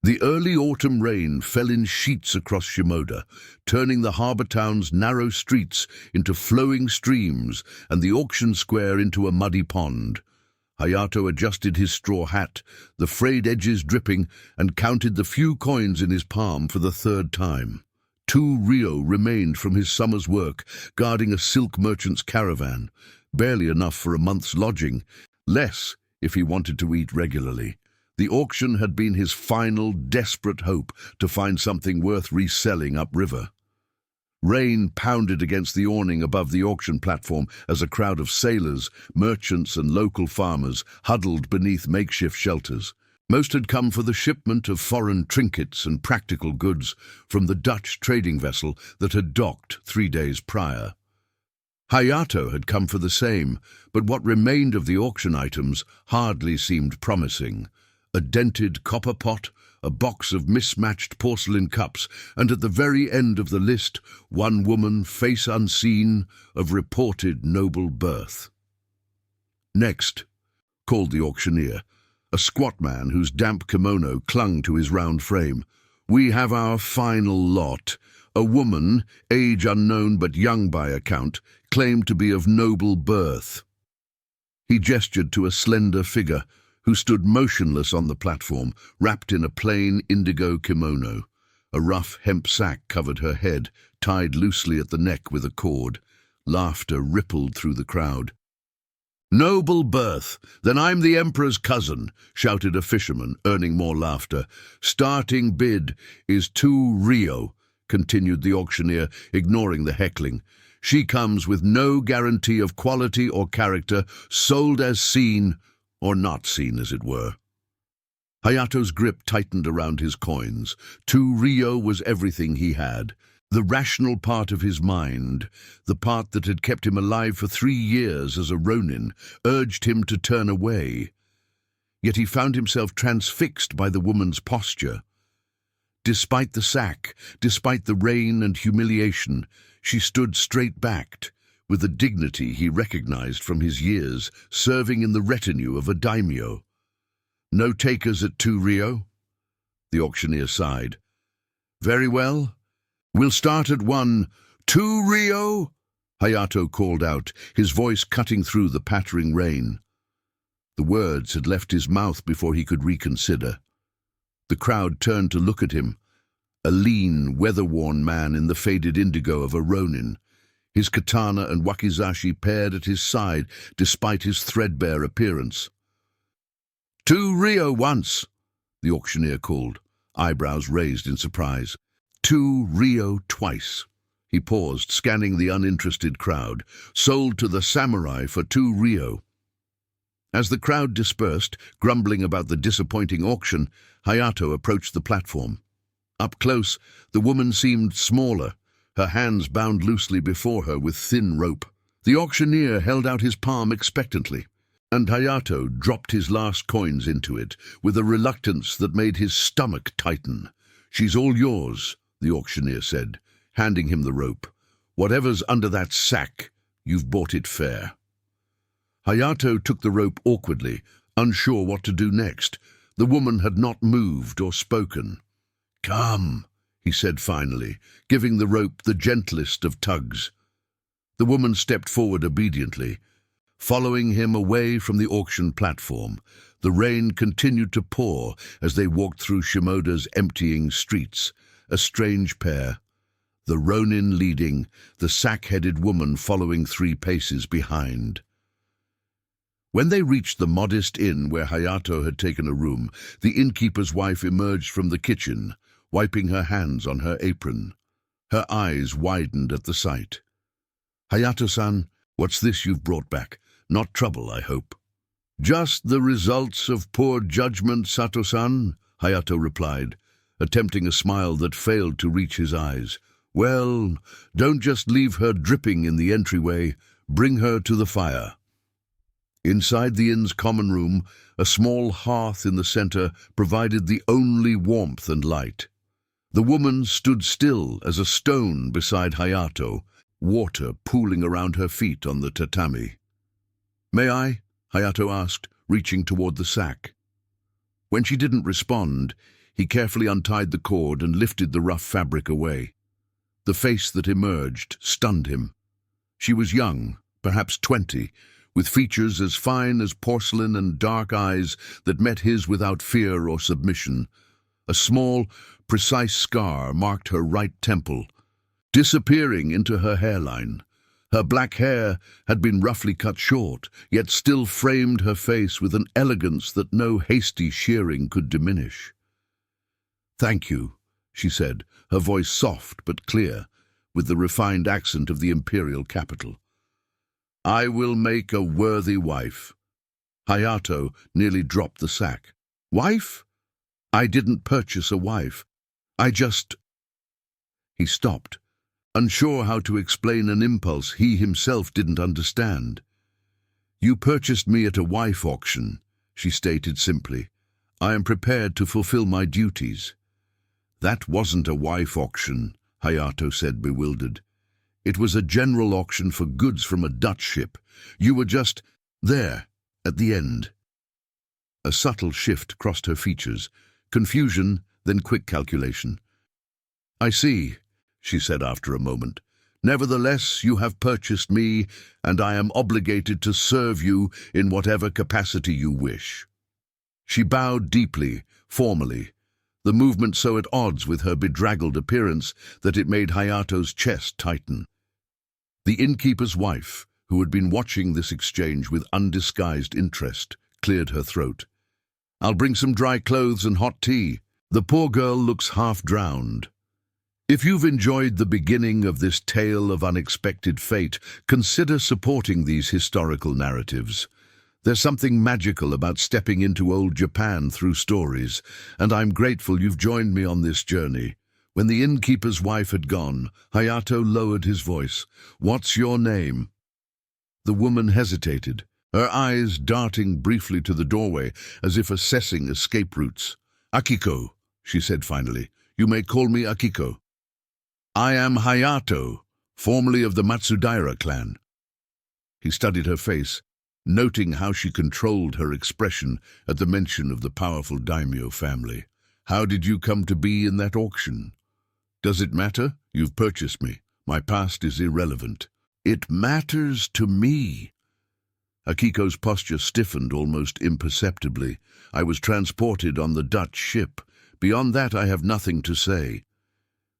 The early autumn rain fell in sheets across Shimoda, turning the harbour town's narrow streets into flowing streams and the auction square into a muddy pond. Hayato adjusted his straw hat, the frayed edges dripping, and counted the few coins in his palm for the third time. 2 ryo remained from his summer's work, guarding a silk merchant's caravan, barely enough for a month's lodging, less if he wanted to eat regularly. The auction had been his final, desperate hope to find something worth reselling upriver. Rain pounded against the awning above the auction platform as a crowd of sailors, merchants and local farmers huddled beneath makeshift shelters. Most had come for the shipment of foreign trinkets and practical goods from the Dutch trading vessel that had docked 3 days prior. Hayato had come for the same, but what remained of the auction items hardly seemed promising. A dented copper pot, a box of mismatched porcelain cups, and at the very end of the list, one woman, face unseen, of reported noble birth. "Next," called the auctioneer, a squat man whose damp kimono clung to his round frame. "We have our final lot." A woman, age unknown but young by account, claimed to be of noble birth. He gestured to a slender figure who stood motionless on the platform, wrapped in a plain indigo kimono. A rough hemp sack covered her head, tied loosely at the neck with a cord. Laughter rippled through the crowd. "Noble birth! Then I'm the Emperor's cousin," shouted a fisherman, earning more laughter. "Starting bid is 2 ryo, continued the auctioneer, ignoring the heckling. "She comes with no guarantee of quality or character, sold as seen, or not seen, as it were." Hayato's grip tightened around his coins. 2 ryo was everything he had. The rational part of his mind, the part that had kept him alive for 3 years as a ronin, urged him to turn away. Yet he found himself transfixed by the woman's posture. Despite the sack, despite the rain and humiliation, she stood straight-backed, with a dignity he recognized from his years serving in the retinue of a daimyo. "No takers at 2 ryo?" The auctioneer sighed. "Very well. We'll start at 1. 2 ryo?" Hayato called out, his voice cutting through the pattering rain. The words had left his mouth before he could reconsider. The crowd turned to look at him, a lean, weather-worn man in the faded indigo of a ronin, his katana and wakizashi paired at his side despite his threadbare appearance. 2 ryo once," the auctioneer called, eyebrows raised in surprise. 2 ryo twice. He paused, scanning the uninterested crowd. "Sold to the samurai for 2 ryo." As the crowd dispersed, grumbling about the disappointing auction, Hayato approached the platform. Up close, the woman seemed smaller, her hands bound loosely before her with thin rope. The auctioneer held out his palm expectantly, and Hayato dropped his last coins into it with a reluctance that made his stomach tighten. "She's all yours," the auctioneer said, handing him the rope. "Whatever's under that sack, you've bought it fair." Hayato took the rope awkwardly, unsure what to do next. The woman had not moved or spoken. "Come," he said finally, giving the rope the gentlest of tugs. The woman stepped forward obediently, following him away from the auction platform. The rain continued to pour as they walked through Shimoda's emptying streets, a strange pair, the ronin leading, the sack-headed woman following 3 paces behind. When they reached the modest inn where Hayato had taken a room, the innkeeper's wife emerged from the kitchen, wiping her hands on her apron. Her eyes widened at the sight. "Hayato-san, what's this you've brought back? Not trouble, I hope." "Just the results of poor judgment, Sato-san," Hayato replied, attempting a smile that failed to reach his eyes. "Well, don't just leave her dripping in the entryway. Bring her to the fire." Inside the inn's common room, a small hearth in the center provided the only warmth and light. The woman stood still as a stone beside Hayato, water pooling around her feet on the tatami. "May I?" Hayato asked, reaching toward the sack. When she didn't respond, He carefully untied the cord and lifted the rough fabric away. The face that emerged stunned him. She was young, perhaps 20, with features as fine as porcelain and dark eyes that met his without fear or submission. A small, precise scar marked her right temple, disappearing into her hairline. Her black hair had been roughly cut short, yet still framed her face with an elegance that no hasty shearing could diminish. "Thank you," she said, her voice soft but clear, with the refined accent of the imperial capital. "I will make a worthy wife." Hayato nearly dropped the sack. "Wife? I didn't purchase a wife. I just—" He stopped, unsure how to explain an impulse he himself didn't understand. "You purchased me at a wife auction," she stated simply. "I am prepared to fulfill my duties." "That wasn't a wife auction," Hayato said, bewildered. "It was a general auction for goods from a Dutch ship. You were just there, at the end." A subtle shift crossed her features, confusion, then quick calculation. "I see," she said after a moment. "Nevertheless, you have purchased me, and I am obligated to serve you in whatever capacity you wish." She bowed deeply, formally, the movement so at odds with her bedraggled appearance that it made Hayato's chest tighten. The innkeeper's wife, who had been watching this exchange with undisguised interest, cleared her throat. "I'll bring some dry clothes and hot tea. The poor girl looks half drowned." If you've enjoyed the beginning of this tale of unexpected fate, consider supporting these historical narratives. There's something magical about stepping into old Japan through stories, and I'm grateful you've joined me on this journey. When the innkeeper's wife had gone, Hayato lowered his voice. "What's your name?" The woman hesitated, her eyes darting briefly to the doorway as if assessing escape routes. "Akiko," she said finally. "You may call me Akiko." "I am Hayato, formerly of the Matsudaira clan." He studied her face, noting how she controlled her expression at the mention of the powerful daimyo family. "How did you come to be in that auction?" "Does it matter? You've purchased me. My past is irrelevant." "It matters to me." Akiko's posture stiffened almost imperceptibly. "I was transported on the Dutch ship. Beyond that, I have nothing to say."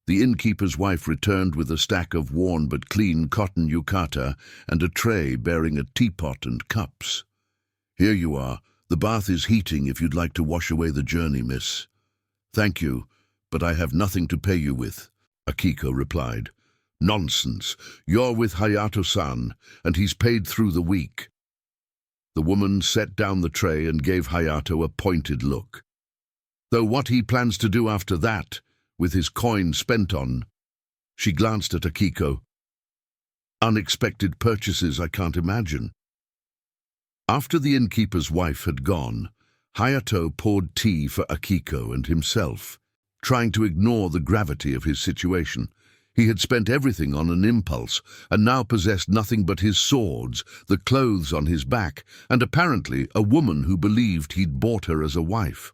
The innkeeper's wife returned with a stack of worn but clean cotton yukata and a tray bearing a teapot and cups. "Here you are. The bath is heating if you'd like to wash away the journey, miss." "Thank you, but I have nothing to pay you with," Akiko replied. "Nonsense. You're with Hayato-san, and he's paid through the week." The woman set down the tray and gave Hayato a pointed look. Though what he plans to do after that, with his coin spent on— She glanced at Akiko. "Unexpected purchases I can't imagine." After the innkeeper's wife had gone, Hayato poured tea for Akiko and himself, trying to ignore the gravity of his situation. He had spent everything on an impulse, and now possessed nothing but his swords, the clothes on his back, and apparently a woman who believed he'd bought her as a wife.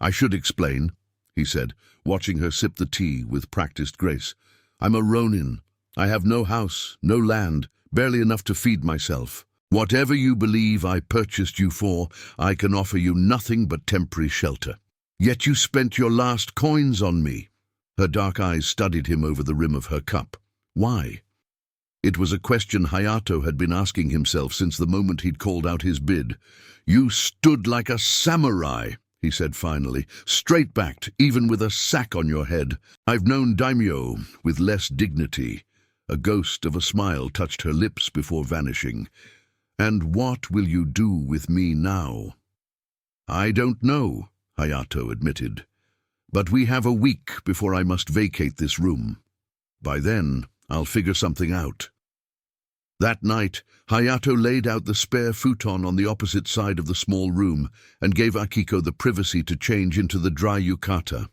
"I should explain," he said, watching her sip the tea with practiced grace. "I'm a ronin. I have no house, no land, barely enough to feed myself. Whatever you believe I purchased you for, I can offer you nothing but temporary shelter. Yet you spent your last coins on me." Her dark eyes studied him over the rim of her cup. "Why?" It was a question Hayato had been asking himself since the moment he'd called out his bid. "You stood like a samurai," he said finally, "straight-backed, even with a sack on your head. I've known daimyo with less dignity." A ghost of a smile touched her lips before vanishing. "And what will you do with me now?" "I don't know," Hayato admitted. "But we have a week before I must vacate this room. By then, I'll figure something out." That night, Hayato laid out the spare futon on the opposite side of the small room and gave Akiko the privacy to change into the dry yukata.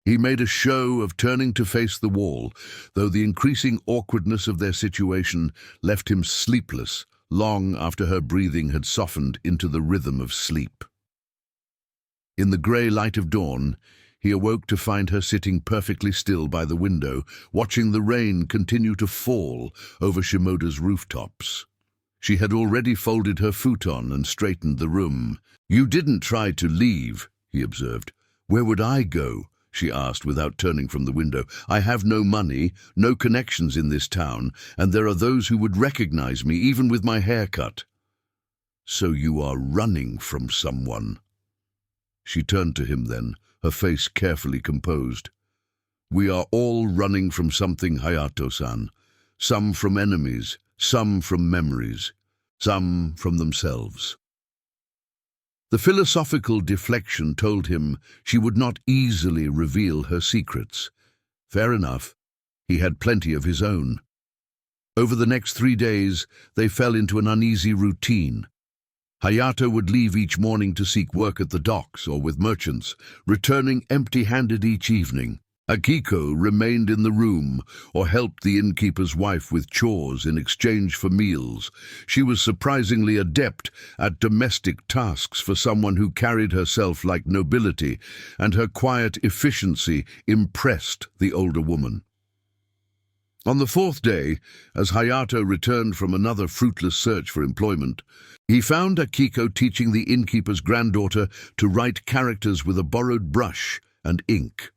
He made a show of turning to face the wall, though the increasing awkwardness of their situation left him sleepless long after her breathing had softened into the rhythm of sleep. In the grey light of dawn, he awoke to find her sitting perfectly still by the window, watching the rain continue to fall over Shimoda's rooftops. She had already folded her futon and straightened the room. "You didn't try to leave," he observed. "Where would I go?" she asked without turning from the window. "I have no money, no connections in this town, and there are those who would recognize me even with my haircut." "So you are running from someone?" She turned to him then, her face carefully composed. "We are all running from something, Hayato-san. Some from enemies, some from memories, some from themselves." The philosophical deflection told him she would not easily reveal her secrets. Fair enough, he had plenty of his own. Over the next 3 days, they fell into an uneasy routine. Hayato would leave each morning to seek work at the docks or with merchants, returning empty-handed each evening. Akiko remained in the room or helped the innkeeper's wife with chores in exchange for meals. She was surprisingly adept at domestic tasks for someone who carried herself like nobility, and her quiet efficiency impressed the older woman. On the 4th day, as Hayato returned from another fruitless search for employment, he found Akiko teaching the innkeeper's granddaughter to write characters with a borrowed brush and ink.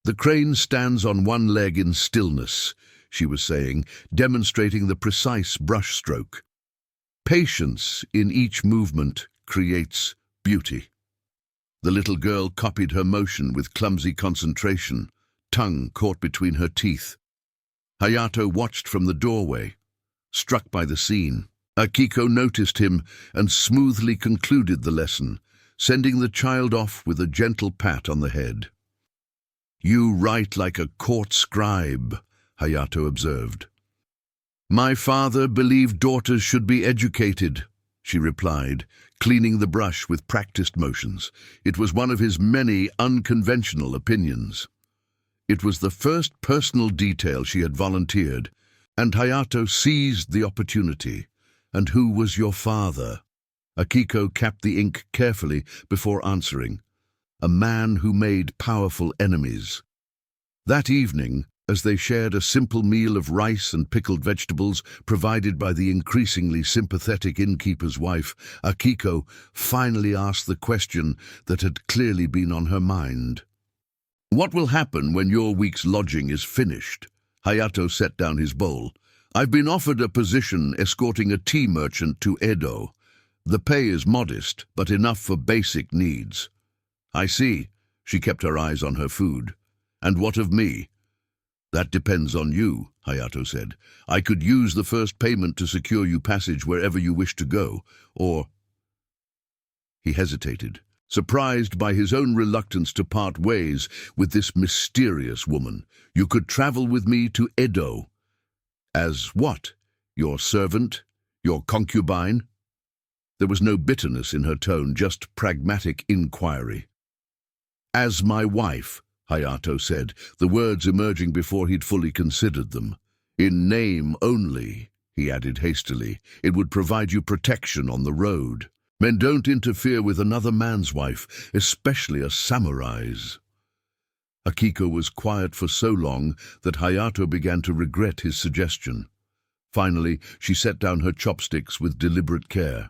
"The crane stands on one leg in stillness," she was saying, demonstrating the precise brushstroke. "Patience in each movement creates beauty." The little girl copied her motion with clumsy concentration, tongue caught between her teeth. Hayato watched from the doorway, struck by the scene. Akiko noticed him and smoothly concluded the lesson, sending the child off with a gentle pat on the head. "You write like a court scribe," Hayato observed. "My father believed daughters should be educated," she replied, cleaning the brush with practiced motions. It was one of his many unconventional opinions. It was the first personal detail she had volunteered, and Hayato seized the opportunity. "And who was your father?" Akiko capped the ink carefully before answering. "A man who made powerful enemies." That evening, as they shared a simple meal of rice and pickled vegetables provided by the increasingly sympathetic innkeeper's wife, Akiko finally asked the question that had clearly been on her mind. "What will happen when your week's lodging is finished?" Hayato set down his bowl. "I've been offered a position escorting a tea merchant to Edo. The pay is modest, but enough for basic needs." "I see." She kept her eyes on her food. "And what of me?" "That depends on you," Hayato said. "I could use the first payment to secure you passage wherever you wish to go, or—" He hesitated, surprised by his own reluctance to part ways with this mysterious woman. "You could travel with me to Edo." "As what? Your servant? Your concubine?" There was no bitterness in her tone, just pragmatic inquiry. "As my wife," Hayato said, the words emerging before he'd fully considered them. "In name only," he added hastily. "It would provide you protection on the road. Men don't interfere with another man's wife, especially a samurai's." Akiko was quiet for so long that Hayato began to regret his suggestion. Finally, she set down her chopsticks with deliberate care.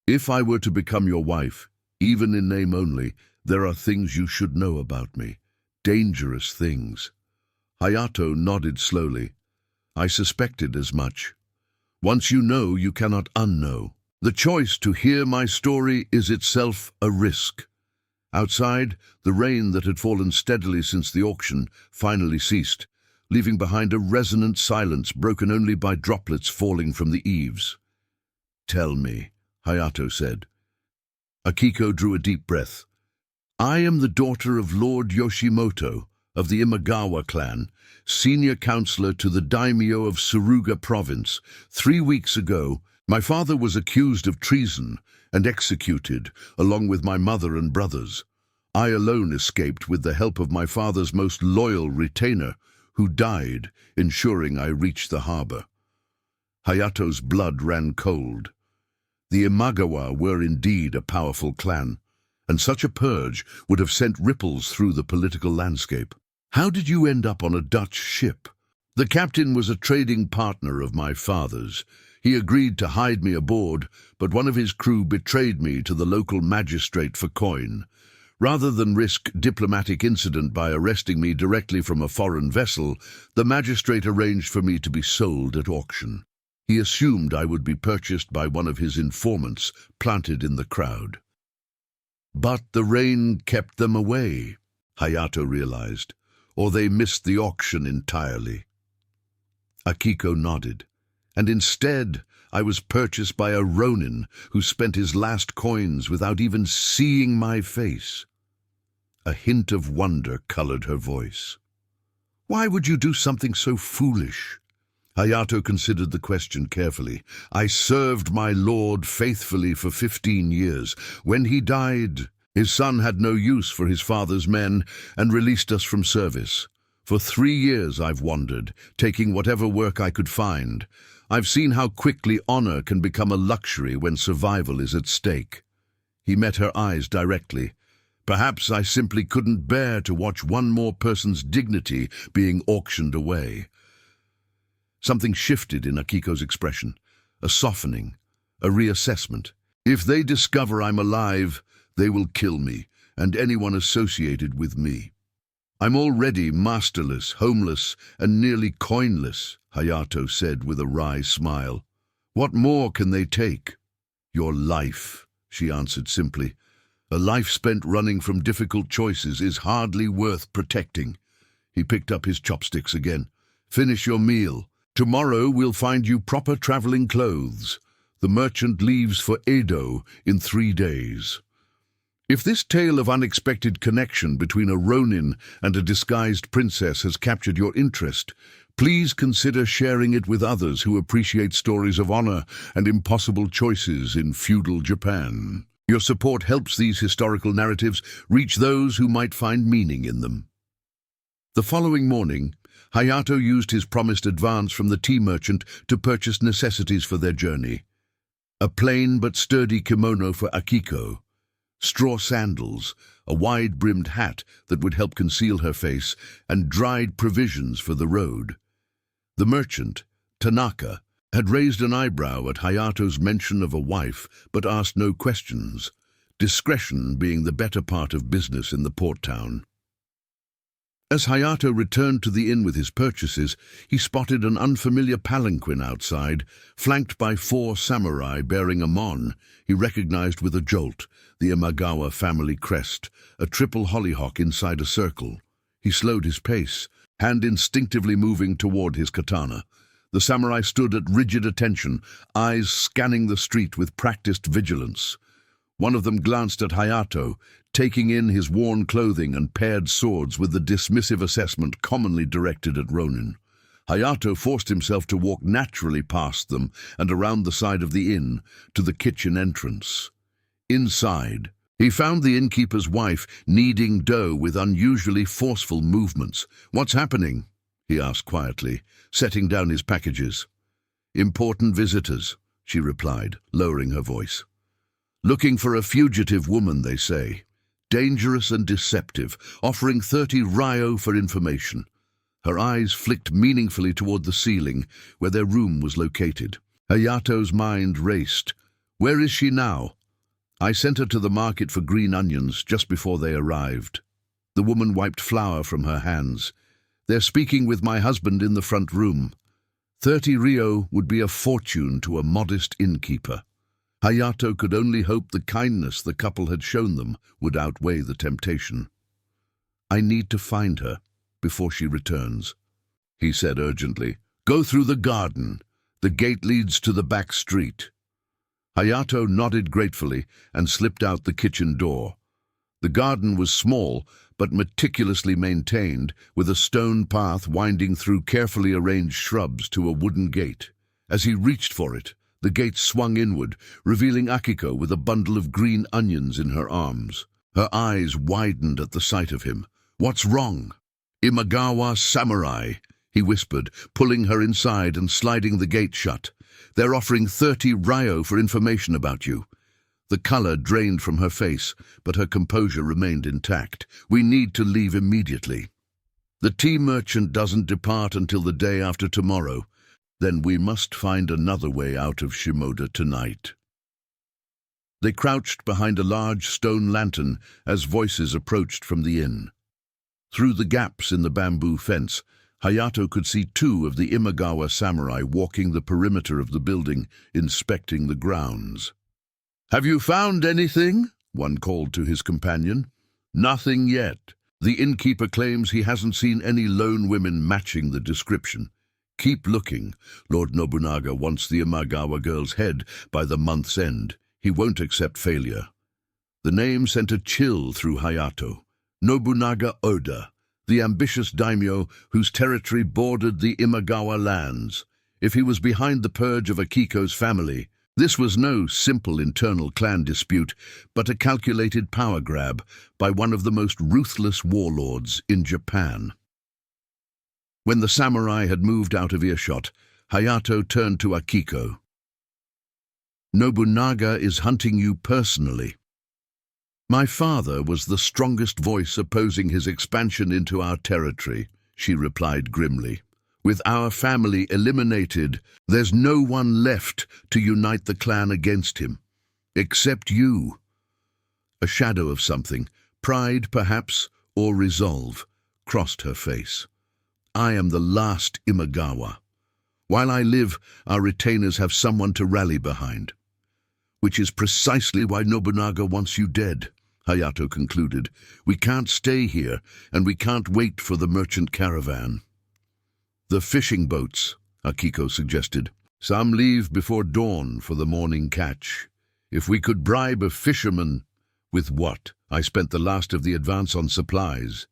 "If I were to become your wife, even in name only, there are things you should know about me. Dangerous things." Hayato nodded slowly. "I suspected as much. Once you know, you cannot unknow. The choice to hear my story is itself a risk." Outside, the rain that had fallen steadily since the auction finally ceased, leaving behind a resonant silence broken only by droplets falling from the eaves. "Tell me," Hayato said. Akiko drew a deep breath. "I am the daughter of Lord Yoshimoto of the Imagawa clan, senior counselor to the daimyo of Suruga province. 3 weeks ago, my father was accused of treason and executed, along with my mother and brothers. I alone escaped with the help of my father's most loyal retainer, who died, ensuring I reached the harbor." Hayato's blood ran cold. The Imagawa were indeed a powerful clan, and such a purge would have sent ripples through the political landscape. How did you end up on a Dutch ship? The captain was a trading partner of my father's. He agreed to hide me aboard, but one of his crew betrayed me to the local magistrate for coin. Rather than risk diplomatic incident by arresting me directly from a foreign vessel, the magistrate arranged for me to be sold at auction. He assumed I would be purchased by one of his informants planted in the crowd. But the rain kept them away, Hayato realized, or they missed the auction entirely. Akiko nodded, and instead I was purchased by a ronin who spent his last coins without even seeing my face. A hint of wonder colored her voice. Why would you do something so foolish? Hayato considered the question carefully. I served my lord faithfully for 15 years. When he died, his son had no use for his father's men and released us from service. For 3 years I've wandered, taking whatever work I could find. I've seen how quickly honor can become a luxury when survival is at stake. He met her eyes directly. Perhaps I simply couldn't bear to watch one more person's dignity being auctioned away. Something shifted in Akiko's expression, a softening, a reassessment. If they discover I'm alive, they will kill me and anyone associated with me. I'm already masterless, homeless, and nearly coinless, Hayato said with a wry smile. What more can they take? Your life, she answered simply. A life spent running from difficult choices is hardly worth protecting. He picked up his chopsticks again. Finish your meal. Tomorrow we'll find you proper traveling clothes. The merchant leaves for Edo in 3 days. If this tale of unexpected connection between a ronin and a disguised princess has captured your interest, please consider sharing it with others who appreciate stories of honor and impossible choices in feudal Japan. Your support helps these historical narratives reach those who might find meaning in them. The following morning, Hayato used his promised advance from the tea merchant to purchase necessities for their journey. A plain but sturdy kimono for Akiko, straw sandals, a wide-brimmed hat that would help conceal her face, and dried provisions for the road. The merchant, Tanaka, had raised an eyebrow at Hayato's mention of a wife, but asked no questions, discretion being the better part of business in the port town. As Hayato returned to the inn with his purchases, he spotted an unfamiliar palanquin outside, flanked by 4 samurai bearing a mon he recognized with a jolt, the Imagawa family crest, a triple hollyhock inside a circle. He slowed his pace, hand instinctively moving toward his katana. The samurai stood at rigid attention, eyes scanning the street with practiced vigilance. One of them glanced at Hayato, taking in his worn clothing and paired swords with the dismissive assessment commonly directed at ronin. Hayato forced himself to walk naturally past them and around the side of the inn to the kitchen entrance. Inside, he found the innkeeper's wife kneading dough with unusually forceful movements. "What's happening?" he asked quietly, setting down his packages. "Important visitors," she replied, lowering her voice. "Looking for a fugitive woman, they say. Dangerous and deceptive, offering 30 ryo for information." Her eyes flicked meaningfully toward the ceiling, where their room was located. Hayato's mind raced. "Where is she now?" "I sent her to the market for green onions just before they arrived." The woman wiped flour from her hands. "They're speaking with my husband in the front room. 30 ryo would be a fortune to a modest innkeeper." Hayato could only hope the kindness the couple had shown them would outweigh the temptation. "I need to find her before she returns," he said urgently. "Go through the garden. The gate leads to the back street." Hayato nodded gratefully and slipped out the kitchen door. The garden was small but meticulously maintained, with a stone path winding through carefully arranged shrubs to a wooden gate. As he reached for it, the gate swung inward, revealing Akiko with a bundle of green onions in her arms. Her eyes widened at the sight of him. "What's wrong?" "Imagawa samurai," he whispered, pulling her inside and sliding the gate shut. "They're offering 30 ryo for information about you." The color drained from her face, but her composure remained intact. "We need to leave immediately. The tea merchant doesn't depart until the day after tomorrow. Then we must find another way out of Shimoda tonight." They crouched behind a large stone lantern as voices approached from the inn. Through the gaps in the bamboo fence, Hayato could see two of the Imagawa samurai walking the perimeter of the building, inspecting the grounds. "Have you found anything?" one called to his companion. "Nothing yet. The innkeeper claims he hasn't seen any lone women matching the description. Keep looking. Lord Nobunaga wants the Imagawa girl's head by the month's end. He won't accept failure." The name sent a chill through Hayato. Nobunaga Oda, the ambitious daimyo whose territory bordered the Imagawa lands. If he was behind the purge of Akiko's family, this was no simple internal clan dispute, but a calculated power grab by one of the most ruthless warlords in Japan. When the samurai had moved out of earshot, Hayato turned to Akiko. "Nobunaga is hunting you personally." "My father was the strongest voice opposing his expansion into our territory," she replied grimly. "With our family eliminated, there's no one left to unite the clan against him. Except you." A shadow of something, pride perhaps, or resolve, crossed her face. "I am the last Imagawa. While I live, our retainers have someone to rally behind." "Which is precisely why Nobunaga wants you dead," Hayato concluded. "We can't stay here, and we can't wait for the merchant caravan." "The fishing boats," Akiko suggested. "Some leave before dawn for the morning catch. If we could bribe a fisherman—" "With what? I spent the last of the advance on supplies."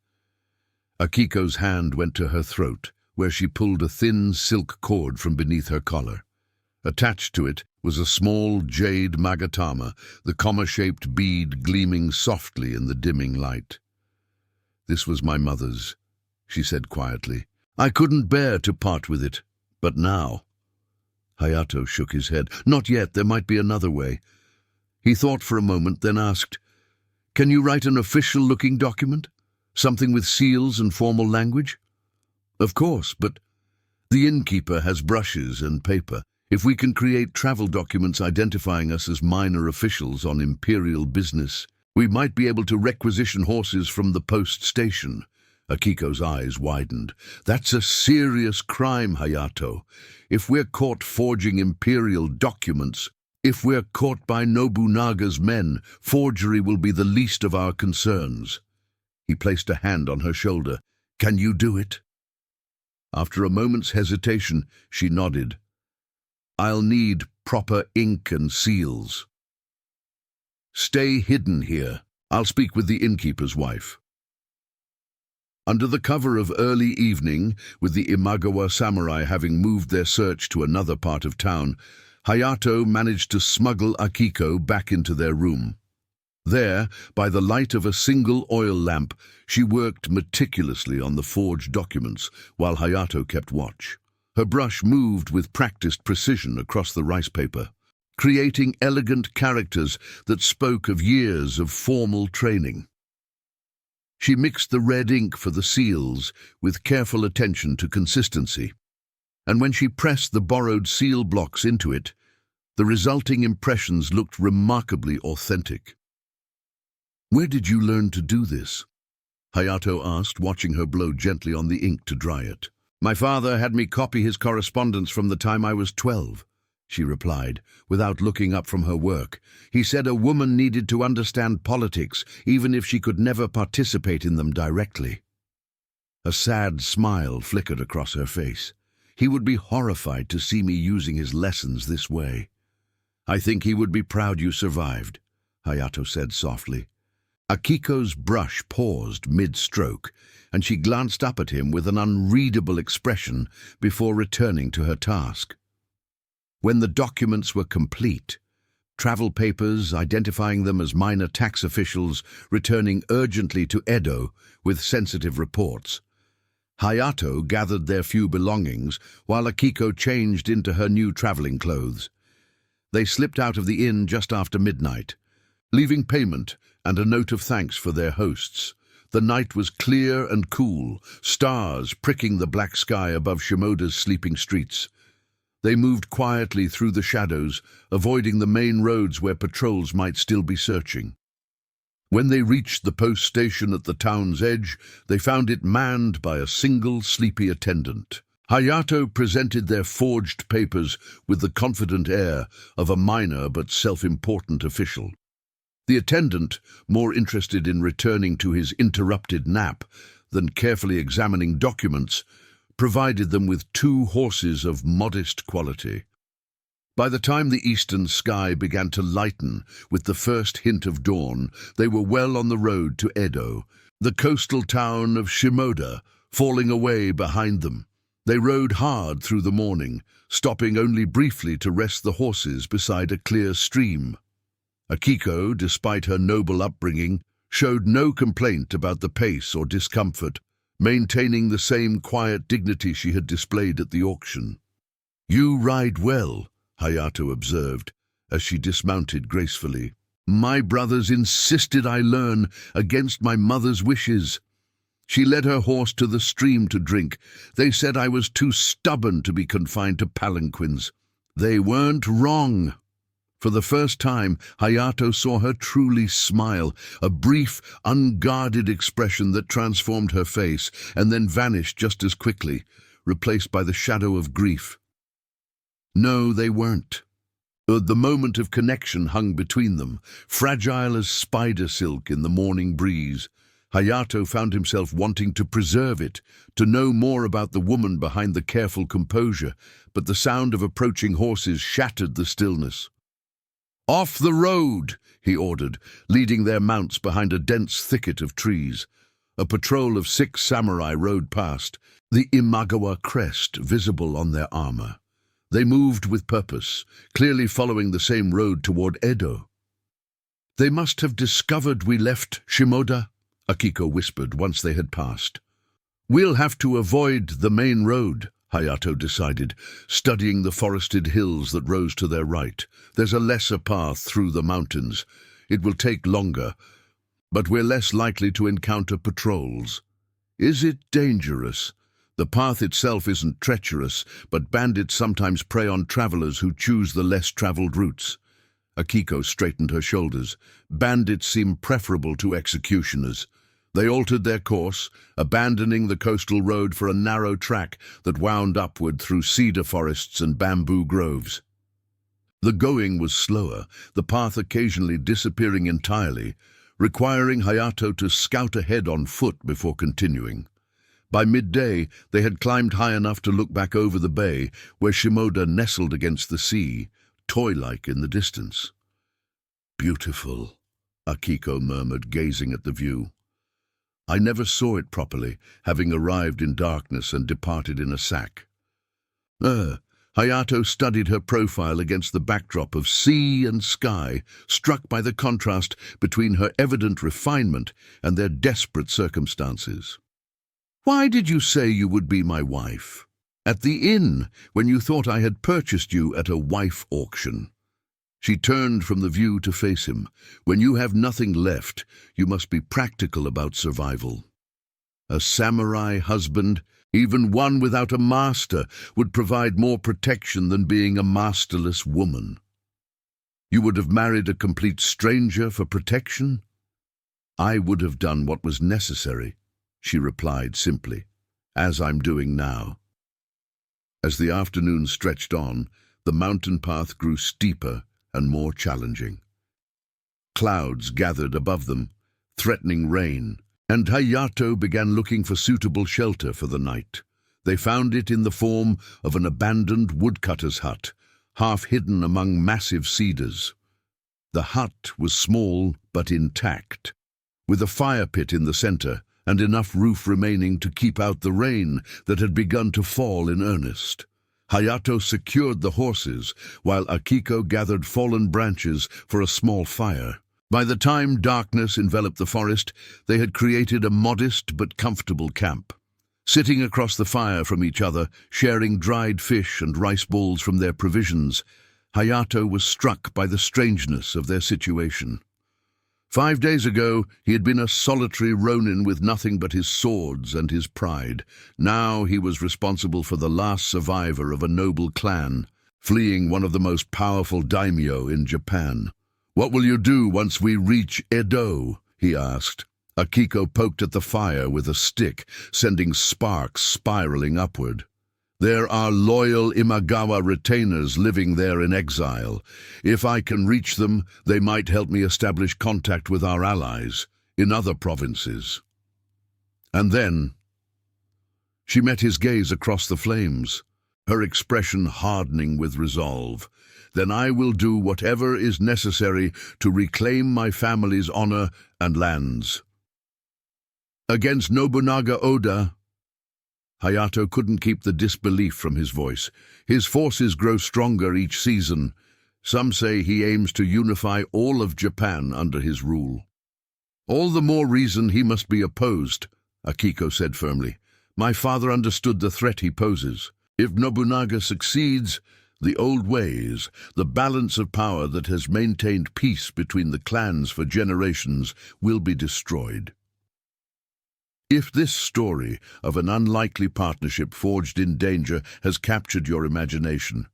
Akiko's hand went to her throat, where she pulled a thin silk cord from beneath her collar. Attached to it was a small jade magatama, the comma-shaped bead gleaming softly in the dimming light. "This was my mother's," she said quietly. "I couldn't bear to part with it, but now—" Hayato shook his head. "Not yet, there might be another way." He thought for a moment, then asked, "Can you write an official-looking document? Something with seals and formal language?" "Of course, but—" "The innkeeper has brushes and paper. If we can create travel documents identifying us as minor officials on imperial business, we might be able to requisition horses from the post station." Akiko's eyes widened. "That's a serious crime, Hayato. If we're caught forging imperial documents, if we're caught by Nobunaga's men, forgery will be the least of our concerns." He placed a hand on her shoulder. "Can you do it?" After a moment's hesitation, she nodded. "I'll need proper ink and seals." "Stay hidden here. I'll speak with the innkeeper's wife." Under the cover of early evening, with the Imagawa samurai having moved their search to another part of town, Hayato managed to smuggle Akiko back into their room. There, by the light of a single oil lamp, she worked meticulously on the forged documents, while Hayato kept watch. Her brush moved with practiced precision across the rice paper, creating elegant characters that spoke of years of formal training. She mixed the red ink for the seals with careful attention to consistency, and when she pressed the borrowed seal blocks into it, the resulting impressions looked remarkably authentic. "Where did you learn to do this?" Hayato asked, watching her blow gently on the ink to dry it. "My father had me copy his correspondence from the time I was 12, she replied, without looking up from her work. "He said a woman needed to understand politics, even if she could never participate in them directly." A sad smile flickered across her face. "He would be horrified to see me using his lessons this way." "I think he would be proud you survived," Hayato said softly. Akiko's brush paused mid-stroke, and she glanced up at him with an unreadable expression before returning to her task. When the documents were complete, travel papers identifying them as minor tax officials returning urgently to Edo with sensitive reports, Hayato gathered their few belongings while Akiko changed into her new traveling clothes. They slipped out of the inn just after midnight, leaving payment and a note of thanks for their hosts. The night was clear and cool, stars pricking the black sky above Shimoda's sleeping streets. They moved quietly through the shadows, avoiding the main roads where patrols might still be searching. When they reached the post station at the town's edge, they found it manned by a single sleepy attendant. Hayato presented their forged papers with the confident air of a minor but self-important official. The attendant, more interested in returning to his interrupted nap than carefully examining documents, provided them with 2 horses of modest quality. By the time the eastern sky began to lighten with the first hint of dawn, they were well on the road to Edo, the coastal town of Shimoda, falling away behind them. They rode hard through the morning, stopping only briefly to rest the horses beside a clear stream. Akiko, despite her noble upbringing, showed no complaint about the pace or discomfort, maintaining the same quiet dignity she had displayed at the auction. "You ride well," Hayato observed, as she dismounted gracefully. "My brothers insisted I learn against my mother's wishes." She led her horse to the stream to drink. "They said I was too stubborn to be confined to palanquins. They weren't wrong." For the first time, Hayato saw her truly smile, a brief, unguarded expression that transformed her face and then vanished just as quickly, replaced by the shadow of grief. No, they weren't. The moment of connection hung between them, fragile as spider silk in the morning breeze. Hayato found himself wanting to preserve it, to know more about the woman behind the careful composure, but the sound of approaching horses shattered the stillness. "Off the road!" he ordered, leading their mounts behind a dense thicket of trees. A patrol of 6 samurai rode past, the Imagawa crest visible on their armor. They moved with purpose, clearly following the same road toward Edo. "They must have discovered we left Shimoda," Akiko whispered once they had passed. "We'll have to avoid the main road," Hayato decided, studying the forested hills that rose to their right. "There's a lesser path through the mountains. It will take longer, but we're less likely to encounter patrols." "Is it dangerous?" "The path itself isn't treacherous, but bandits sometimes prey on travelers who choose the less traveled routes." Akiko straightened her shoulders. "Bandits seem preferable to executioners." They altered their course, abandoning the coastal road for a narrow track that wound upward through cedar forests and bamboo groves. The going was slower, the path occasionally disappearing entirely, requiring Hayato to scout ahead on foot before continuing. By midday, they had climbed high enough to look back over the bay, where Shimoda nestled against the sea, toy-like in the distance. "Beautiful," Akiko murmured, gazing at the view. "I never saw it properly, having arrived in darkness and departed in a sack." Hayato studied her profile against the backdrop of sea and sky, struck by the contrast between her evident refinement and their desperate circumstances. "Why did you say you would be my wife? At the inn, when you thought I had purchased you at a wife auction." She turned from the view to face him. "When you have nothing left, you must be practical about survival. A samurai husband, even one without a master, would provide more protection than being a masterless woman." "You would have married a complete stranger for protection?" "I would have done what was necessary," she replied simply, "as I'm doing now." As the afternoon stretched on, the mountain path grew steeper and more challenging. Clouds gathered above them, threatening rain, and Hayato began looking for suitable shelter for the night. They found it in the form of an abandoned woodcutter's hut, half hidden among massive cedars. The hut was small but intact, with a fire pit in the center and enough roof remaining to keep out the rain that had begun to fall in earnest. Hayato secured the horses, while Akiko gathered fallen branches for a small fire. By the time darkness enveloped the forest, they had created a modest but comfortable camp. Sitting across the fire from each other, sharing dried fish and rice balls from their provisions, Hayato was struck by the strangeness of their situation. 5 days ago, he had been a solitary ronin with nothing but his swords and his pride. Now he was responsible for the last survivor of a noble clan, fleeing one of the most powerful daimyo in Japan. "What will you do once we reach Edo?" he asked. Akiko poked at the fire with a stick, sending sparks spiraling upward. "There are loyal Imagawa retainers living there in exile. If I can reach them, they might help me establish contact with our allies in other provinces." And then she met his gaze across the flames, her expression hardening with resolve. "Then I will do whatever is necessary to reclaim my family's honor and lands." "Against Nobunaga Oda?" Hayato couldn't keep the disbelief from his voice. "His forces grow stronger each season. Some say he aims to unify all of Japan under his rule." "All the more reason he must be opposed," Akiko said firmly. "My father understood the threat he poses. If Nobunaga succeeds, the old ways, the balance of power that has maintained peace between the clans for generations, will be destroyed." If this story of an unlikely partnership forged in danger has captured your imagination,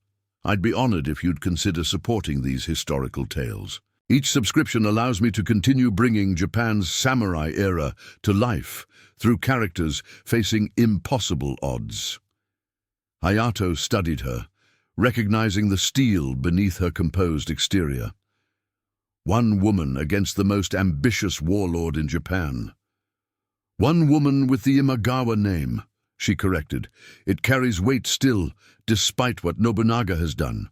I'd be honored if you'd consider supporting these historical tales. Each subscription allows me to continue bringing Japan's samurai era to life through characters facing impossible odds. Hayato studied her, recognizing the steel beneath her composed exterior. One woman against the most ambitious warlord in Japan. "One woman with the Imagawa name," she corrected. "It carries weight still, despite what Nobunaga has done.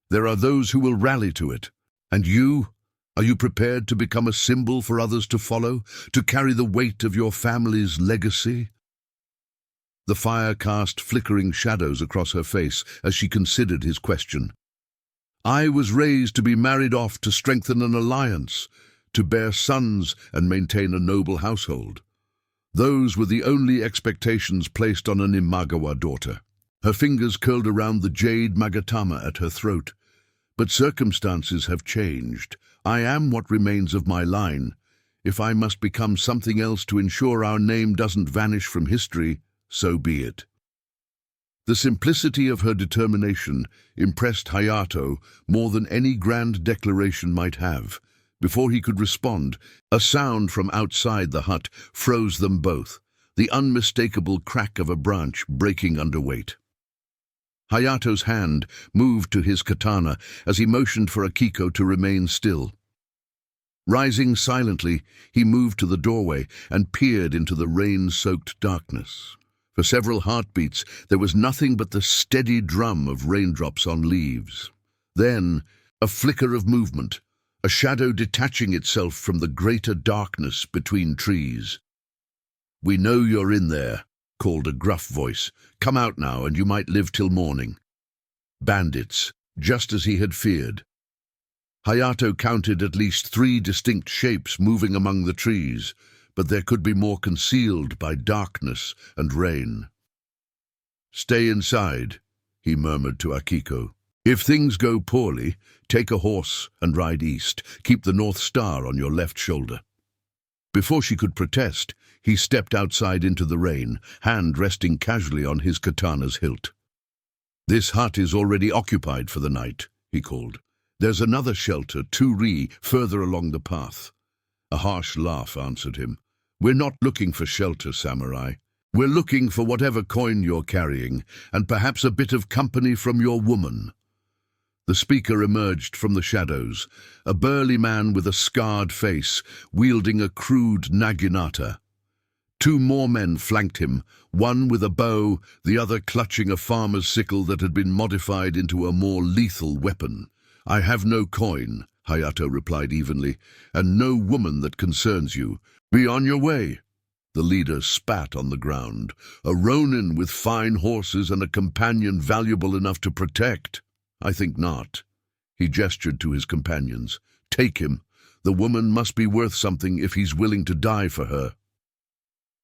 There are those who will rally to it. And you? Are you prepared to become a symbol for others to follow, to carry the weight of your family's legacy?" The fire cast flickering shadows across her face as she considered his question. "I was raised to be married off to strengthen an alliance, to bear sons and maintain a noble household. Those were the only expectations placed on an Imagawa daughter." Her fingers curled around the jade magatama at her throat. "But circumstances have changed. I am what remains of my line. If I must become something else to ensure our name doesn't vanish from history, so be it." The simplicity of her determination impressed Hayato more than any grand declaration might have. Before he could respond, a sound from outside the hut froze them both, the unmistakable crack of a branch breaking under weight. Hayato's hand moved to his katana as he motioned for Akiko to remain still. Rising silently, he moved to the doorway and peered into the rain-soaked darkness. For several heartbeats, there was nothing but the steady drum of raindrops on leaves. Then, a flicker of movement, a shadow detaching itself from the greater darkness between trees. "We know you're in there," called a gruff voice. "Come out now, and you might live till morning." Bandits, just as he had feared. Hayato counted at least 3 distinct shapes moving among the trees, but there could be more concealed by darkness and rain. "Stay inside," he murmured to Akiko. "If things go poorly, take a horse and ride east. Keep the North Star on your left shoulder." Before she could protest, he stepped outside into the rain, hand resting casually on his katana's hilt. "This hut is already occupied for the night," he called. "There's another shelter, 2 ri, further along the path." A harsh laugh answered him. "We're not looking for shelter, samurai. We're looking for whatever coin you're carrying, and perhaps a bit of company from your woman." The speaker emerged from the shadows, a burly man with a scarred face, wielding a crude naginata. 2 more men flanked him, one with a bow, the other clutching a farmer's sickle that had been modified into a more lethal weapon. "I have no coin," Hayato replied evenly, "and no woman that concerns you. Be on your way." The leader spat on the ground. "A ronin with fine horses and a companion valuable enough to protect? I think not." He gestured to his companions. "Take him. The woman must be worth something if he's willing to die for her."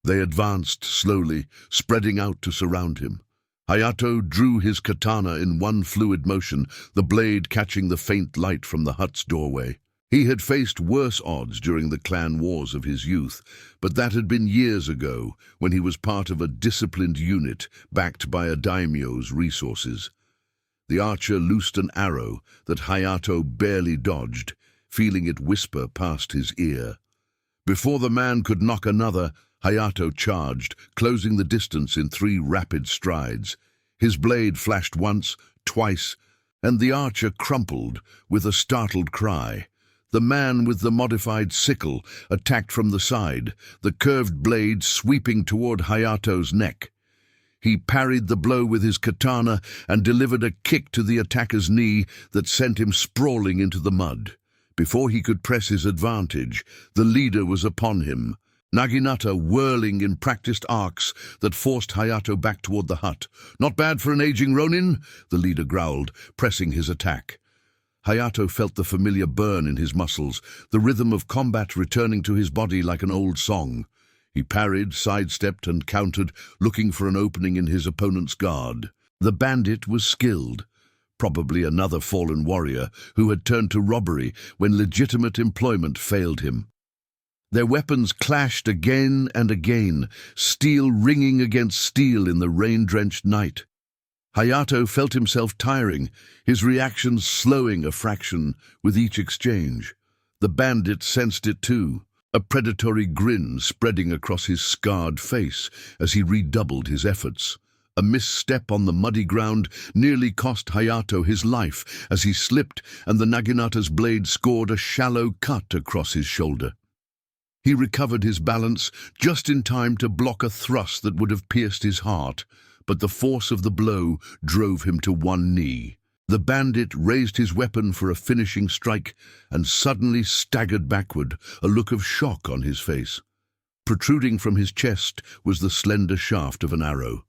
They advanced slowly, spreading out to surround him. Hayato drew his katana in one fluid motion, the blade catching the faint light from the hut's doorway. He had faced worse odds during the clan wars of his youth, but that had been years ago, when he was part of a disciplined unit backed by a daimyo's resources. The archer loosed an arrow that Hayato barely dodged, feeling it whisper past his ear. Before the man could knock another, Hayato charged, closing the distance in 3 rapid strides. His blade flashed once, twice, and the archer crumpled with a startled cry. The man with the modified sickle attacked from the side, the curved blade sweeping toward Hayato's neck. He parried the blow with his katana and delivered a kick to the attacker's knee that sent him sprawling into the mud. Before he could press his advantage, the leader was upon him, Naginata whirling in practiced arcs that forced Hayato back toward the hut. "Not bad for an aging ronin," the leader growled, pressing his attack. Hayato felt the familiar burn in his muscles, the rhythm of combat returning to his body like an old song. He parried, sidestepped, and countered, looking for an opening in his opponent's guard. The bandit was skilled, probably another fallen warrior who had turned to robbery when legitimate employment failed him. Their weapons clashed again and again, steel ringing against steel in the rain-drenched night. Hayato felt himself tiring, his reactions slowing a fraction with each exchange. The bandit sensed it too, a predatory grin spreading across his scarred face as he redoubled his efforts. A misstep on the muddy ground nearly cost Hayato his life as he slipped and the Naginata's blade scored a shallow cut across his shoulder. He recovered his balance just in time to block a thrust that would have pierced his heart, but the force of the blow drove him to one knee. The bandit raised his weapon for a finishing strike and suddenly staggered backward, a look of shock on his face. Protruding from his chest was the slender shaft of an arrow.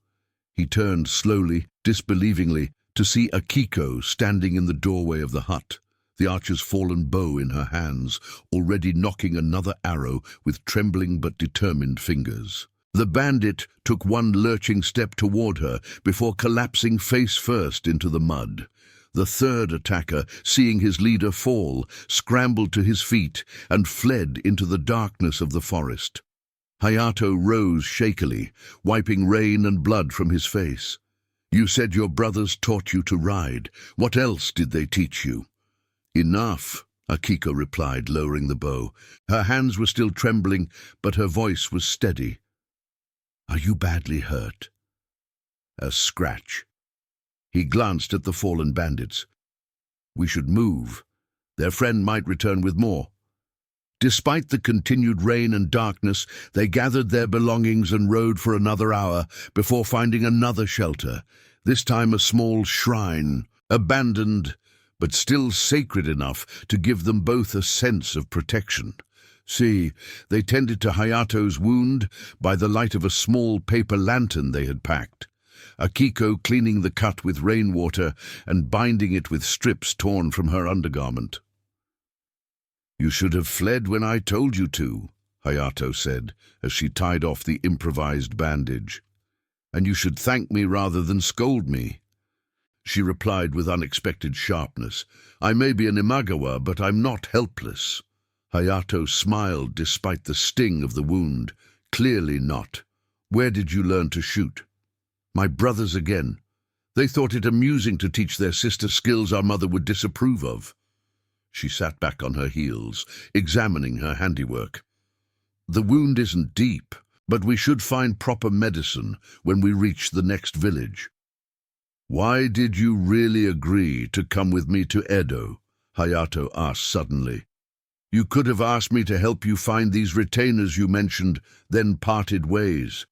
He turned slowly, disbelievingly, to see Akiko standing in the doorway of the hut, the archer's fallen bow in her hands, already knocking another arrow with trembling but determined fingers. The bandit took one lurching step toward her before collapsing face first into the mud. The third attacker, seeing his leader fall, scrambled to his feet and fled into the darkness of the forest. Hayato rose shakily, wiping rain and blood from his face. "You said your brothers taught you to ride. What else did they teach you?" "Enough," Akiko replied, lowering the bow. Her hands were still trembling, but her voice was steady. "Are you badly hurt?" "A scratch." He glanced at the fallen bandits. "We should move. Their friend might return with more." Despite the continued rain and darkness, they gathered their belongings and rode for another hour before finding another shelter, this time a small shrine, abandoned but still sacred enough to give them both a sense of protection. See, they tended to Hayato's wound by the light of a small paper lantern they had packed, Akiko cleaning the cut with rainwater and binding it with strips torn from her undergarment. "You should have fled when I told you to," Hayato said, as she tied off the improvised bandage. "And you should thank me rather than scold me." She replied with unexpected sharpness, "I may be an Imagawa, but I'm not helpless." Hayato smiled despite the sting of the wound. "Clearly not. Where did you learn to shoot?" "My brothers again. They thought it amusing to teach their sister skills our mother would disapprove of." She sat back on her heels, examining her handiwork. "The wound isn't deep, but we should find proper medicine when we reach the next village." "Why did you really agree to come with me to Edo?" Hayato asked suddenly. "You could have asked me to help you find these retainers you mentioned, then parted ways.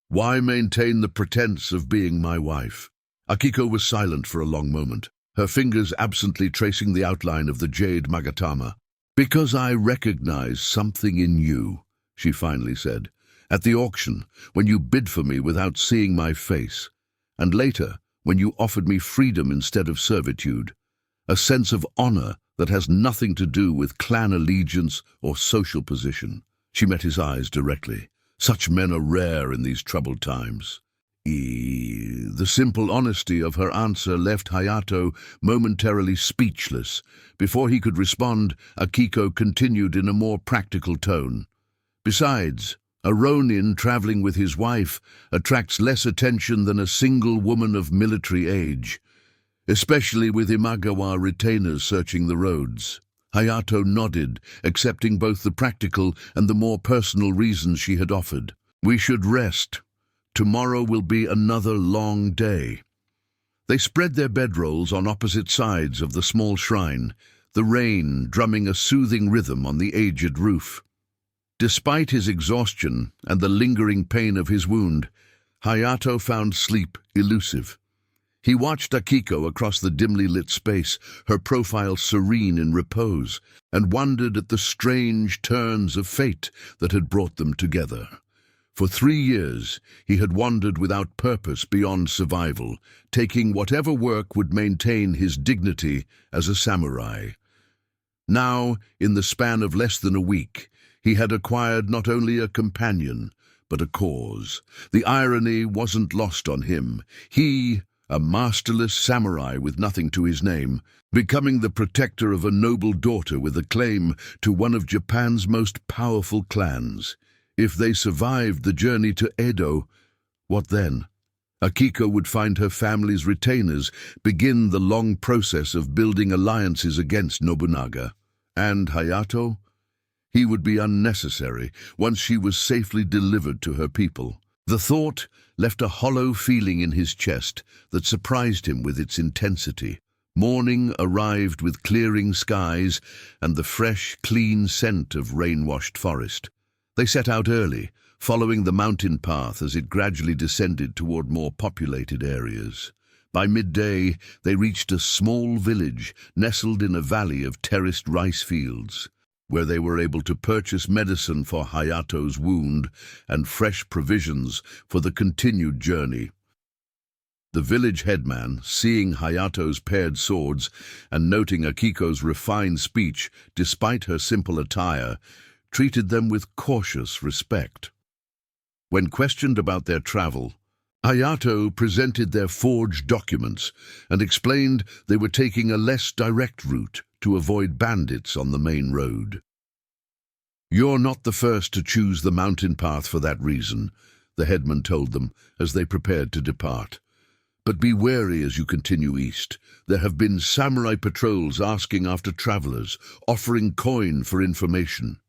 Why maintain the pretense of being my wife?" Akiko was silent for a long moment, her fingers absently tracing the outline of the jade magatama. "Because I recognize something in you," she finally said. "At the auction, when you bid for me without seeing my face, and later, when you offered me freedom instead of servitude. A sense of honor that has nothing to do with clan allegiance or social position." She met his eyes directly. Such men are rare in these troubled times. The simple honesty of her answer left Hayato momentarily speechless. Before he could respond, Akiko continued in a more practical tone. Besides, a Ronin traveling with his wife attracts less attention than a single woman of military age, especially with Imagawa retainers searching the roads. Hayato nodded, accepting both the practical and the more personal reasons she had offered. We should rest. Tomorrow will be another long day. They spread their bedrolls on opposite sides of the small shrine, the rain drumming a soothing rhythm on the aged roof. Despite his exhaustion and the lingering pain of his wound, Hayato found sleep elusive. He watched Akiko across the dimly lit space, her profile serene in repose, and wondered at the strange turns of fate that had brought them together. For 3 years, he had wandered without purpose beyond survival, taking whatever work would maintain his dignity as a samurai. Now, in the span of less than a week, he had acquired not only a companion, but a cause. The irony wasn't lost on him. He, a masterless samurai with nothing to his name, becoming the protector of a noble daughter with a claim to one of Japan's most powerful clans. If they survived the journey to Edo, what then? Akiko would find her family's retainers begin the long process of building alliances against Nobunaga. And Hayato? He would be unnecessary once she was safely delivered to her people. The thought left a hollow feeling in his chest that surprised him with its intensity. Morning arrived with clearing skies and the fresh, clean scent of rain-washed forest. They set out early, following the mountain path as it gradually descended toward more populated areas. By midday, they reached a small village nestled in a valley of terraced rice fields, where they were able to purchase medicine for Hayato's wound and fresh provisions for the continued journey. The village headman, seeing Hayato's paired swords and noting Akiko's refined speech despite her simple attire, treated them with cautious respect. When questioned about their travel, Hayato presented their forged documents and explained they were taking a less direct route to avoid bandits on the main road. "You're not the first to choose the mountain path for that reason," the headman told them as they prepared to depart. "But be wary as you continue east. There have been samurai patrols asking after travelers, offering coin for information."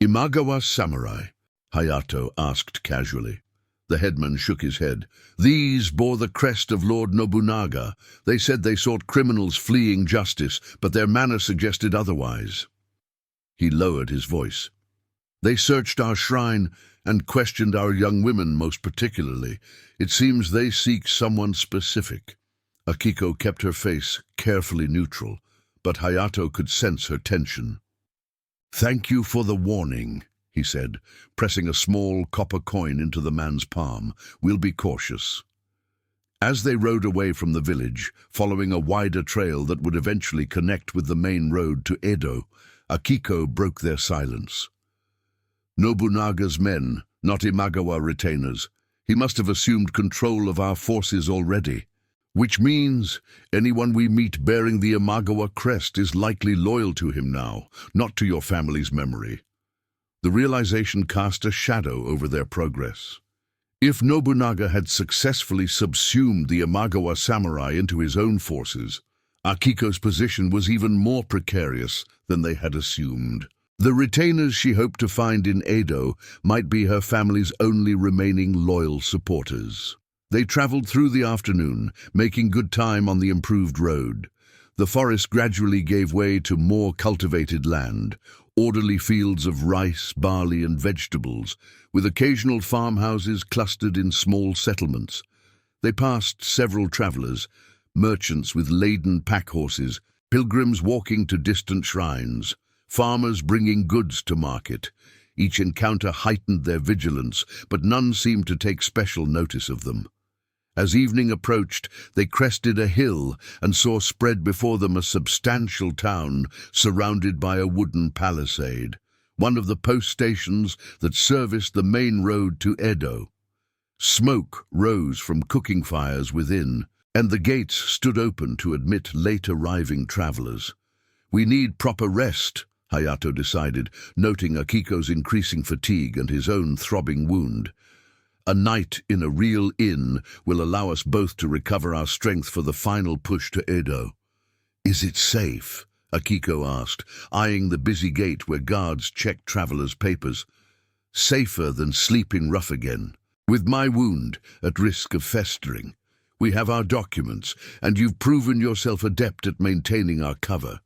"Imagawa samurai?" Hayato asked casually. The headman shook his head. "These bore the crest of Lord Nobunaga. They said they sought criminals fleeing justice, but their manner suggested otherwise." He lowered his voice. "They searched our shrine and questioned our young women most particularly. It seems they seek someone specific." Akiko kept her face carefully neutral, but Hayato could sense her tension. "Thank you for the warning," he said, pressing a small copper coin into the man's palm. "We'll be cautious." As they rode away from the village, following a wider trail that would eventually connect with the main road to Edo, Akiko broke their silence. "Nobunaga's men, not Imagawa retainers. He must have assumed control of our forces already. Which means anyone we meet bearing the Imagawa crest is likely loyal to him now, not to your family's memory." The realization cast a shadow over their progress. If Nobunaga had successfully subsumed the Imagawa samurai into his own forces, Akiko's position was even more precarious than they had assumed. The retainers she hoped to find in Edo might be her family's only remaining loyal supporters. They traveled through the afternoon, making good time on the improved road. The forest gradually gave way to more cultivated land, orderly fields of rice, barley, and vegetables, with occasional farmhouses clustered in small settlements. They passed several travelers, merchants with laden pack horses, pilgrims walking to distant shrines, farmers bringing goods to market. Each encounter heightened their vigilance, but none seemed to take special notice of them. As evening approached, they crested a hill and saw spread before them a substantial town surrounded by a wooden palisade, one of the post stations that serviced the main road to Edo. Smoke rose from cooking fires within, and the gates stood open to admit late-arriving travelers. "We need proper rest," Hayato decided, noting Akiko's increasing fatigue and his own throbbing wound. "A night in a real inn will allow us both to recover our strength for the final push to Edo." "Is it safe?" Akiko asked, eyeing the busy gate where guards checked travelers' papers. "Safer than sleeping rough again. With my wound at risk of festering. We have our documents, and you've proven yourself adept at maintaining our cover."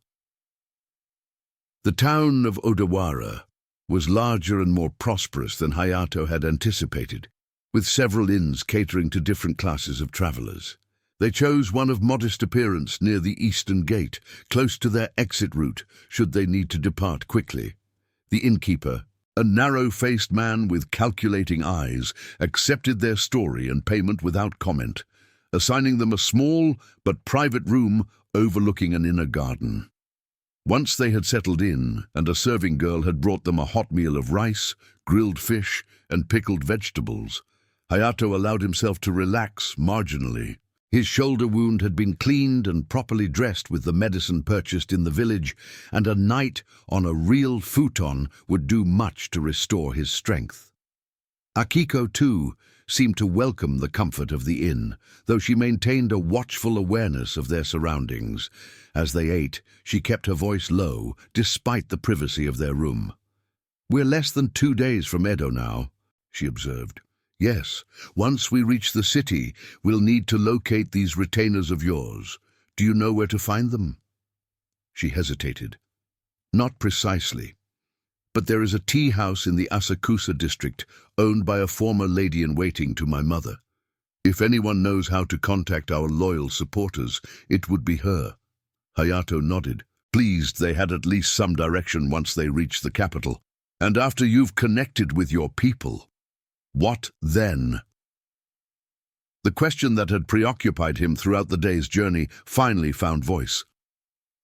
The town of Odawara was larger and more prosperous than Hayato had anticipated, with several inns catering to different classes of travelers. They chose one of modest appearance near the eastern gate, close to their exit route, should they need to depart quickly. The innkeeper, a narrow-faced man with calculating eyes, accepted their story and payment without comment, assigning them a small but private room overlooking an inner garden. Once they had settled in, and a serving girl had brought them a hot meal of rice, grilled fish, and pickled vegetables, Hayato allowed himself to relax marginally. His shoulder wound had been cleaned and properly dressed with the medicine purchased in the village, and a night on a real futon would do much to restore his strength. Akiko, too, seemed to welcome the comfort of the inn, though she maintained a watchful awareness of their surroundings. As they ate, she kept her voice low, despite the privacy of their room. "We're less than 2 days from Edo now," she observed. "Yes, once we reach the city, we'll need to locate these retainers of yours. Do you know where to find them?" She hesitated. "Not precisely. But there is a tea house in the Asakusa district, owned by a former lady-in-waiting to my mother. If anyone knows how to contact our loyal supporters, it would be her." Hayato nodded, pleased they had at least some direction once they reached the capital. "And after you've connected with your people, what then?" The question that had preoccupied him throughout the day's journey finally found voice.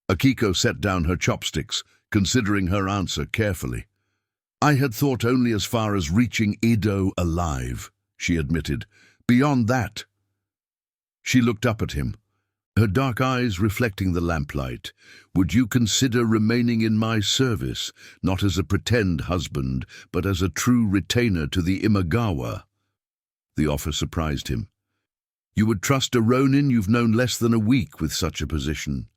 Akiko set down her chopsticks, considering her answer carefully. "I had thought only as far as reaching Edo alive," she admitted. "Beyond that—" She looked up at him, her dark eyes reflecting the lamplight. "Would you consider remaining in my service, not as a pretend husband, but as a true retainer to the Imagawa?" The offer surprised him. "You would trust a ronin you've known less than a week with such a position?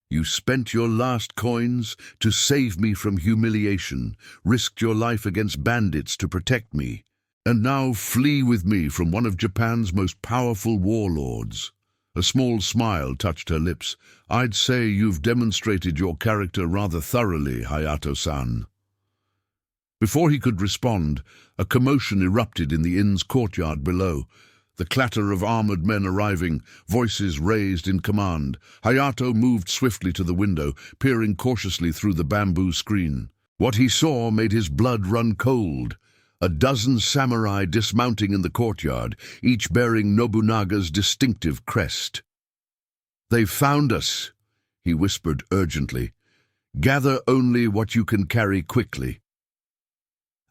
You spent your last coins to save me from humiliation, risked your life against bandits to protect me, and now flee with me from one of Japan's most powerful warlords." A small smile touched her lips. "I'd say you've demonstrated your character rather thoroughly, Hayato-san." Before he could respond, a commotion erupted in the inn's courtyard below. The clatter of armored men arriving, voices raised in command. Hayato moved swiftly to the window, peering cautiously through the bamboo screen. What he saw made his blood run cold. A dozen samurai dismounting in the courtyard, each bearing Nobunaga's distinctive crest. "They've found us," he whispered urgently. "Gather only what you can carry quickly."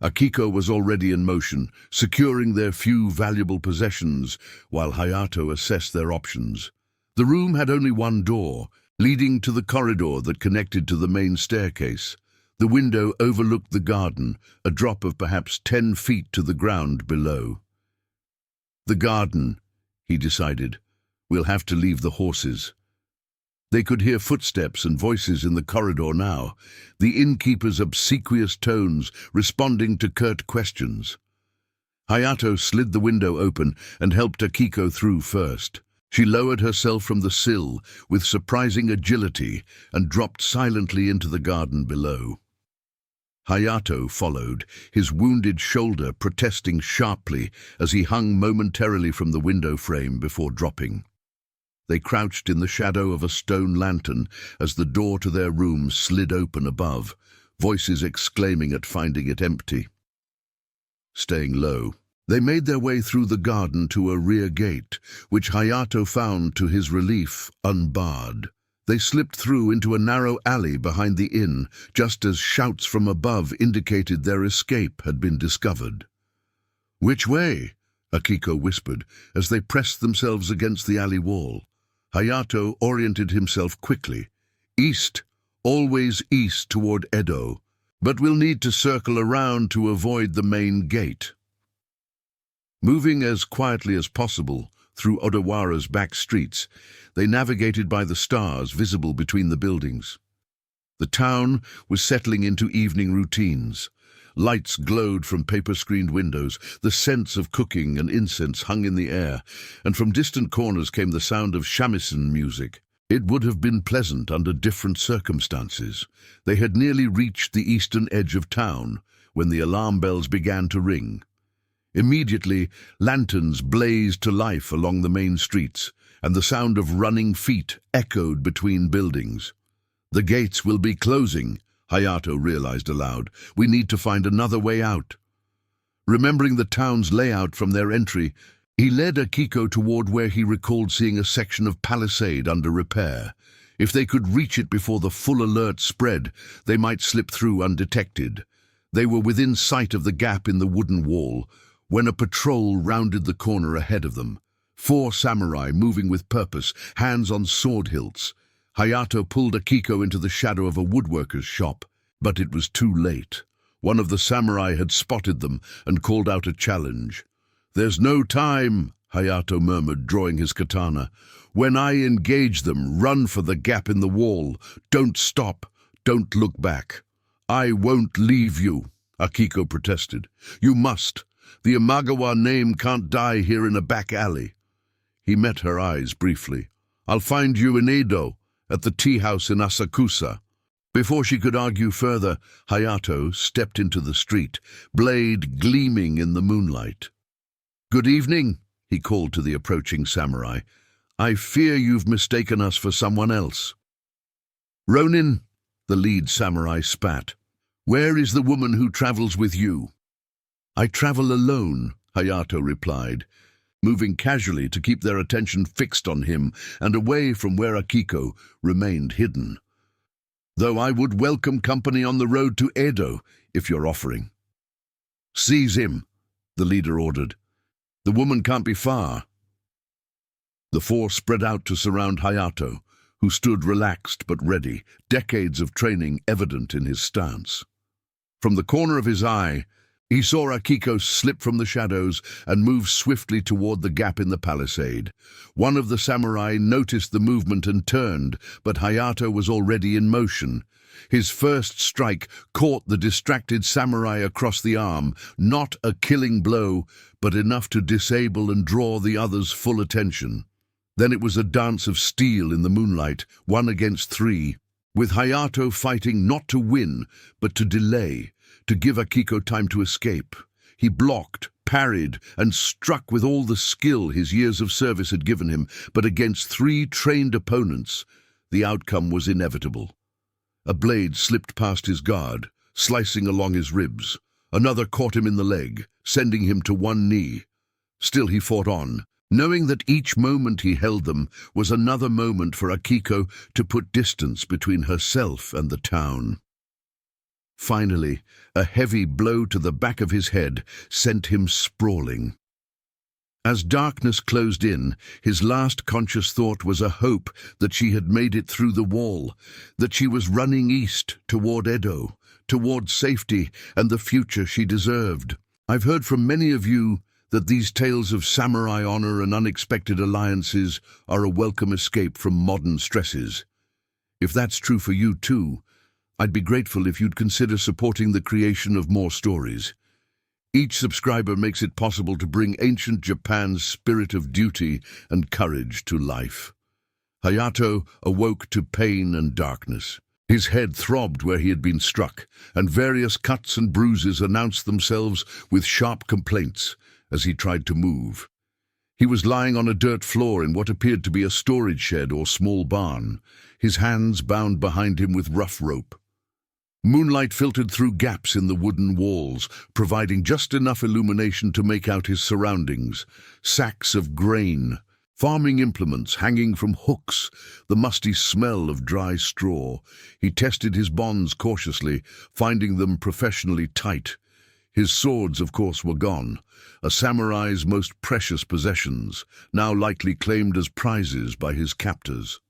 Akiko was already in motion, securing their few valuable possessions, while Hayato assessed their options. The room had only one door, leading to the corridor that connected to the main staircase. The window overlooked the garden, a drop of perhaps 10 feet to the ground below. "The garden," he decided. "We'll have to leave the horses." They could hear footsteps and voices in the corridor now, the innkeeper's obsequious tones responding to curt questions. Hayato slid the window open and helped Akiko through first. She lowered herself from the sill with surprising agility and dropped silently into the garden below. Hayato followed, his wounded shoulder protesting sharply as he hung momentarily from the window frame before dropping. They crouched in the shadow of a stone lantern as the door to their room slid open above, voices exclaiming at finding it empty. Staying low, they made their way through the garden to a rear gate, which Hayato found, to his relief, unbarred. They slipped through into a narrow alley behind the inn, just as shouts from above indicated their escape had been discovered. "Which way?" Akiko whispered, as they pressed themselves against the alley wall. Hayato oriented himself quickly. East, always east toward Edo, but we'll need to circle around to avoid the main gate. Moving as quietly as possible through Odawara's back streets, they navigated by the stars visible between the buildings. The town was settling into evening routines. Lights glowed from paper-screened windows, the scents of cooking and incense hung in the air, and from distant corners came the sound of shamisen music. It would have been pleasant under different circumstances. They had nearly reached the eastern edge of town when the alarm bells began to ring. Immediately, lanterns blazed to life along the main streets, and the sound of running feet echoed between buildings. "The gates will be closing," Hayato realized aloud. "We need to find another way out." Remembering the town's layout from their entry, he led Akiko toward where he recalled seeing a section of palisade under repair. If they could reach it before the full alert spread, they might slip through undetected. They were within sight of the gap in the wooden wall when a patrol rounded the corner ahead of them. 4 samurai moving with purpose, hands on sword hilts. Hayato pulled Akiko into the shadow of a woodworker's shop, but it was too late. One of the samurai had spotted them and called out a challenge. "There's no time," Hayato murmured, drawing his katana. "When I engage them, run for the gap in the wall. Don't stop. Don't look back." "I won't leave you," Akiko protested. "You must. The Imagawa name can't die here in a back alley." He met her eyes briefly. "I'll find you in Edo, at the tea house in Asakusa." Before she could argue further, Hayato stepped into the street, blade gleaming in the moonlight. "Good evening," he called to the approaching samurai. "I fear you've mistaken us for someone else." "Ronin," the lead samurai spat. "Where is the woman who travels with you?" "I travel alone," Hayato replied, moving casually to keep their attention fixed on him and away from where Akiko remained hidden. "Though I would welcome company on the road to Edo, if you're offering." "Seize him," the leader ordered. "The woman can't be far." The 4 spread out to surround Hayato, who stood relaxed but ready, decades of training evident in his stance. From the corner of his eye, he saw Akiko slip from the shadows and move swiftly toward the gap in the palisade. One of the samurai noticed the movement and turned, but Hayato was already in motion. His first strike caught the distracted samurai across the arm, not a killing blow, but enough to disable and draw the other's full attention. Then it was a dance of steel in the moonlight, 1 against 3, with Hayato fighting not to win, but to delay, to give Akiko time to escape. He blocked, parried, and struck with all the skill his years of service had given him, but against 3 trained opponents, the outcome was inevitable. A blade slipped past his guard, slicing along his ribs. Another caught him in the leg, sending him to one knee. Still he fought on, knowing that each moment he held them was another moment for Akiko to put distance between herself and the town. Finally, a heavy blow to the back of his head sent him sprawling. As darkness closed in, his last conscious thought was a hope that she had made it through the wall, that she was running east toward Edo, toward safety and the future she deserved. "I've heard from many of you that these tales of samurai honor and unexpected alliances are a welcome escape from modern stresses. If that's true for you too, I'd be grateful if you'd consider supporting the creation of more stories. Each subscriber makes it possible to bring ancient Japan's spirit of duty and courage to life." Hayato awoke to pain and darkness. His head throbbed where he had been struck, and various cuts and bruises announced themselves with sharp complaints as he tried to move. He was lying on a dirt floor in what appeared to be a storage shed or small barn, his hands bound behind him with rough rope. Moonlight filtered through gaps in the wooden walls, providing just enough illumination to make out his surroundings. Sacks of grain, farming implements hanging from hooks, the musty smell of dry straw. He tested his bonds cautiously, finding them professionally tight. His swords, of course, were gone, a samurai's most precious possessions, now likely claimed as prizes by his captors.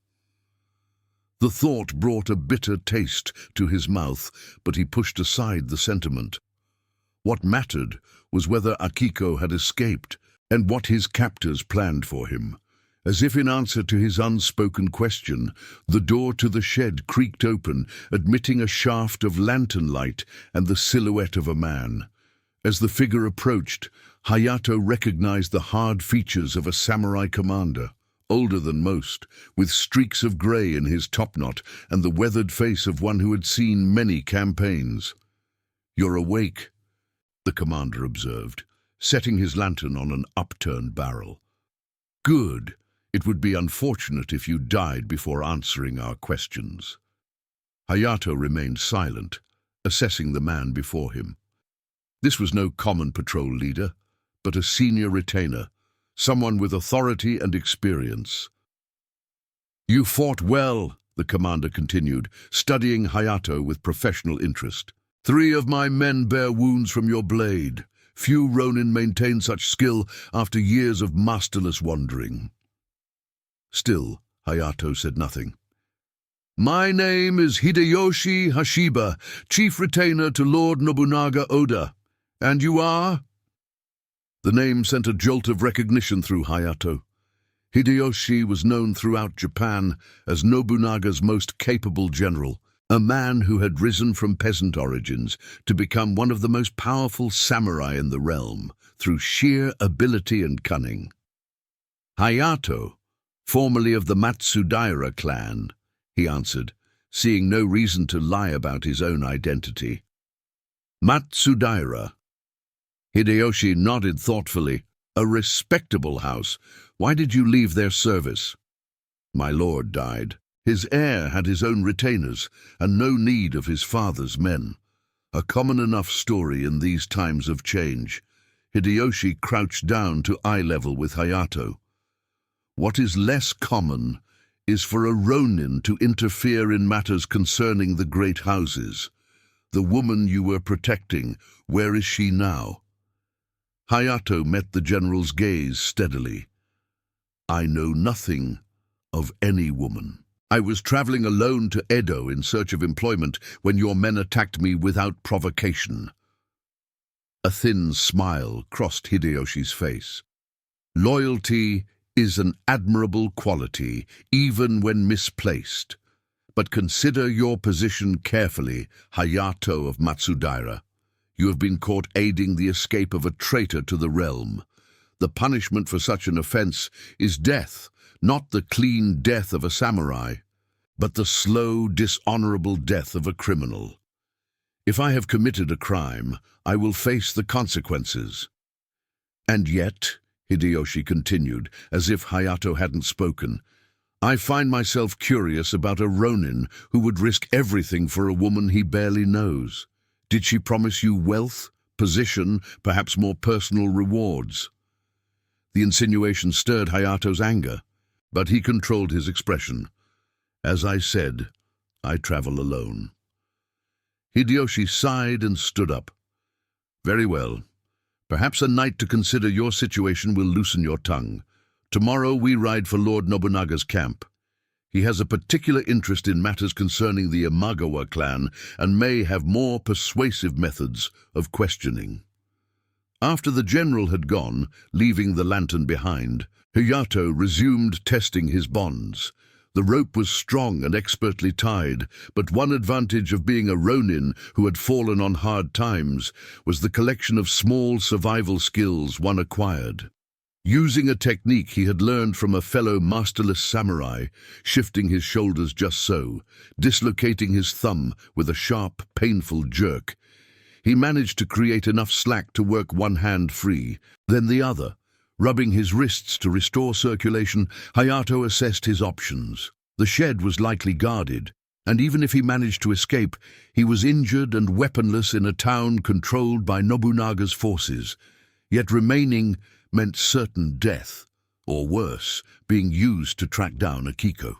The thought brought a bitter taste to his mouth, but he pushed aside the sentiment. What mattered was whether Akiko had escaped and what his captors planned for him. As if in answer to his unspoken question, the door to the shed creaked open, admitting a shaft of lantern light and the silhouette of a man. As the figure approached, Hayato recognized the hard features of a samurai commander, older than most, with streaks of gray in his topknot and the weathered face of one who had seen many campaigns. "You're awake," the commander observed, setting his lantern on an upturned barrel. "Good. It would be unfortunate if you died before answering our questions." Hayato remained silent, assessing the man before him. This was no common patrol leader, but a senior retainer, someone with authority and experience. "You fought well," the commander continued, studying Hayato with professional interest. "3 of my men bear wounds from your blade. Few Ronin maintain such skill after years of masterless wandering." Still, Hayato said nothing. "My name is Hideyoshi Hashiba, chief retainer to Lord Nobunaga Oda. And you are?" The name sent a jolt of recognition through Hayato. Hideyoshi was known throughout Japan as Nobunaga's most capable general, a man who had risen from peasant origins to become one of the most powerful samurai in the realm through sheer ability and cunning. "Hayato, formerly of the Matsudaira clan," he answered, seeing no reason to lie about his own identity. "Matsudaira." Hideyoshi nodded thoughtfully. "A respectable house. Why did you leave their service?" "My lord died. His heir had his own retainers, and no need of his father's men. A common enough story in these times of change." Hideyoshi crouched down to eye level with Hayato. "What is less common is for a Ronin to interfere in matters concerning the great houses. The woman you were protecting, where is she now?" Hayato met the general's gaze steadily. "I know nothing of any woman. I was traveling alone to Edo in search of employment when your men attacked me without provocation." A thin smile crossed Hideyoshi's face. "Loyalty is an admirable quality, even when misplaced. But consider your position carefully, Hayato of Matsudaira. You have been caught aiding the escape of a traitor to the realm. The punishment for such an offense is death, not the clean death of a samurai, but the slow, dishonorable death of a criminal. If I have committed a crime, I will face the consequences." "And yet," Hideyoshi continued, as if Hayato hadn't spoken, "I find myself curious about a Ronin who would risk everything for a woman he barely knows. Did she promise you wealth, position, perhaps more personal rewards?" The insinuation stirred Hayato's anger, but he controlled his expression. "As I said, I travel alone." Hideyoshi sighed and stood up. "Very well. Perhaps a night to consider your situation will loosen your tongue. Tomorrow we ride for Lord Nobunaga's camp. He has a particular interest in matters concerning the Imagawa clan and may have more persuasive methods of questioning." After the general had gone, leaving the lantern behind, Hayato resumed testing his bonds. The rope was strong and expertly tied, but one advantage of being a Ronin who had fallen on hard times was the collection of small survival skills one acquired. Using a technique he had learned from a fellow masterless samurai, shifting his shoulders just so, dislocating his thumb with a sharp, painful jerk, he managed to create enough slack to work one hand free, then the other. Rubbing his wrists to restore circulation, Hayato assessed his options. The shed was likely guarded, and even if he managed to escape, he was injured and weaponless in a town controlled by Nobunaga's forces. Yet remaining meant certain death, or worse, being used to track down Akiko.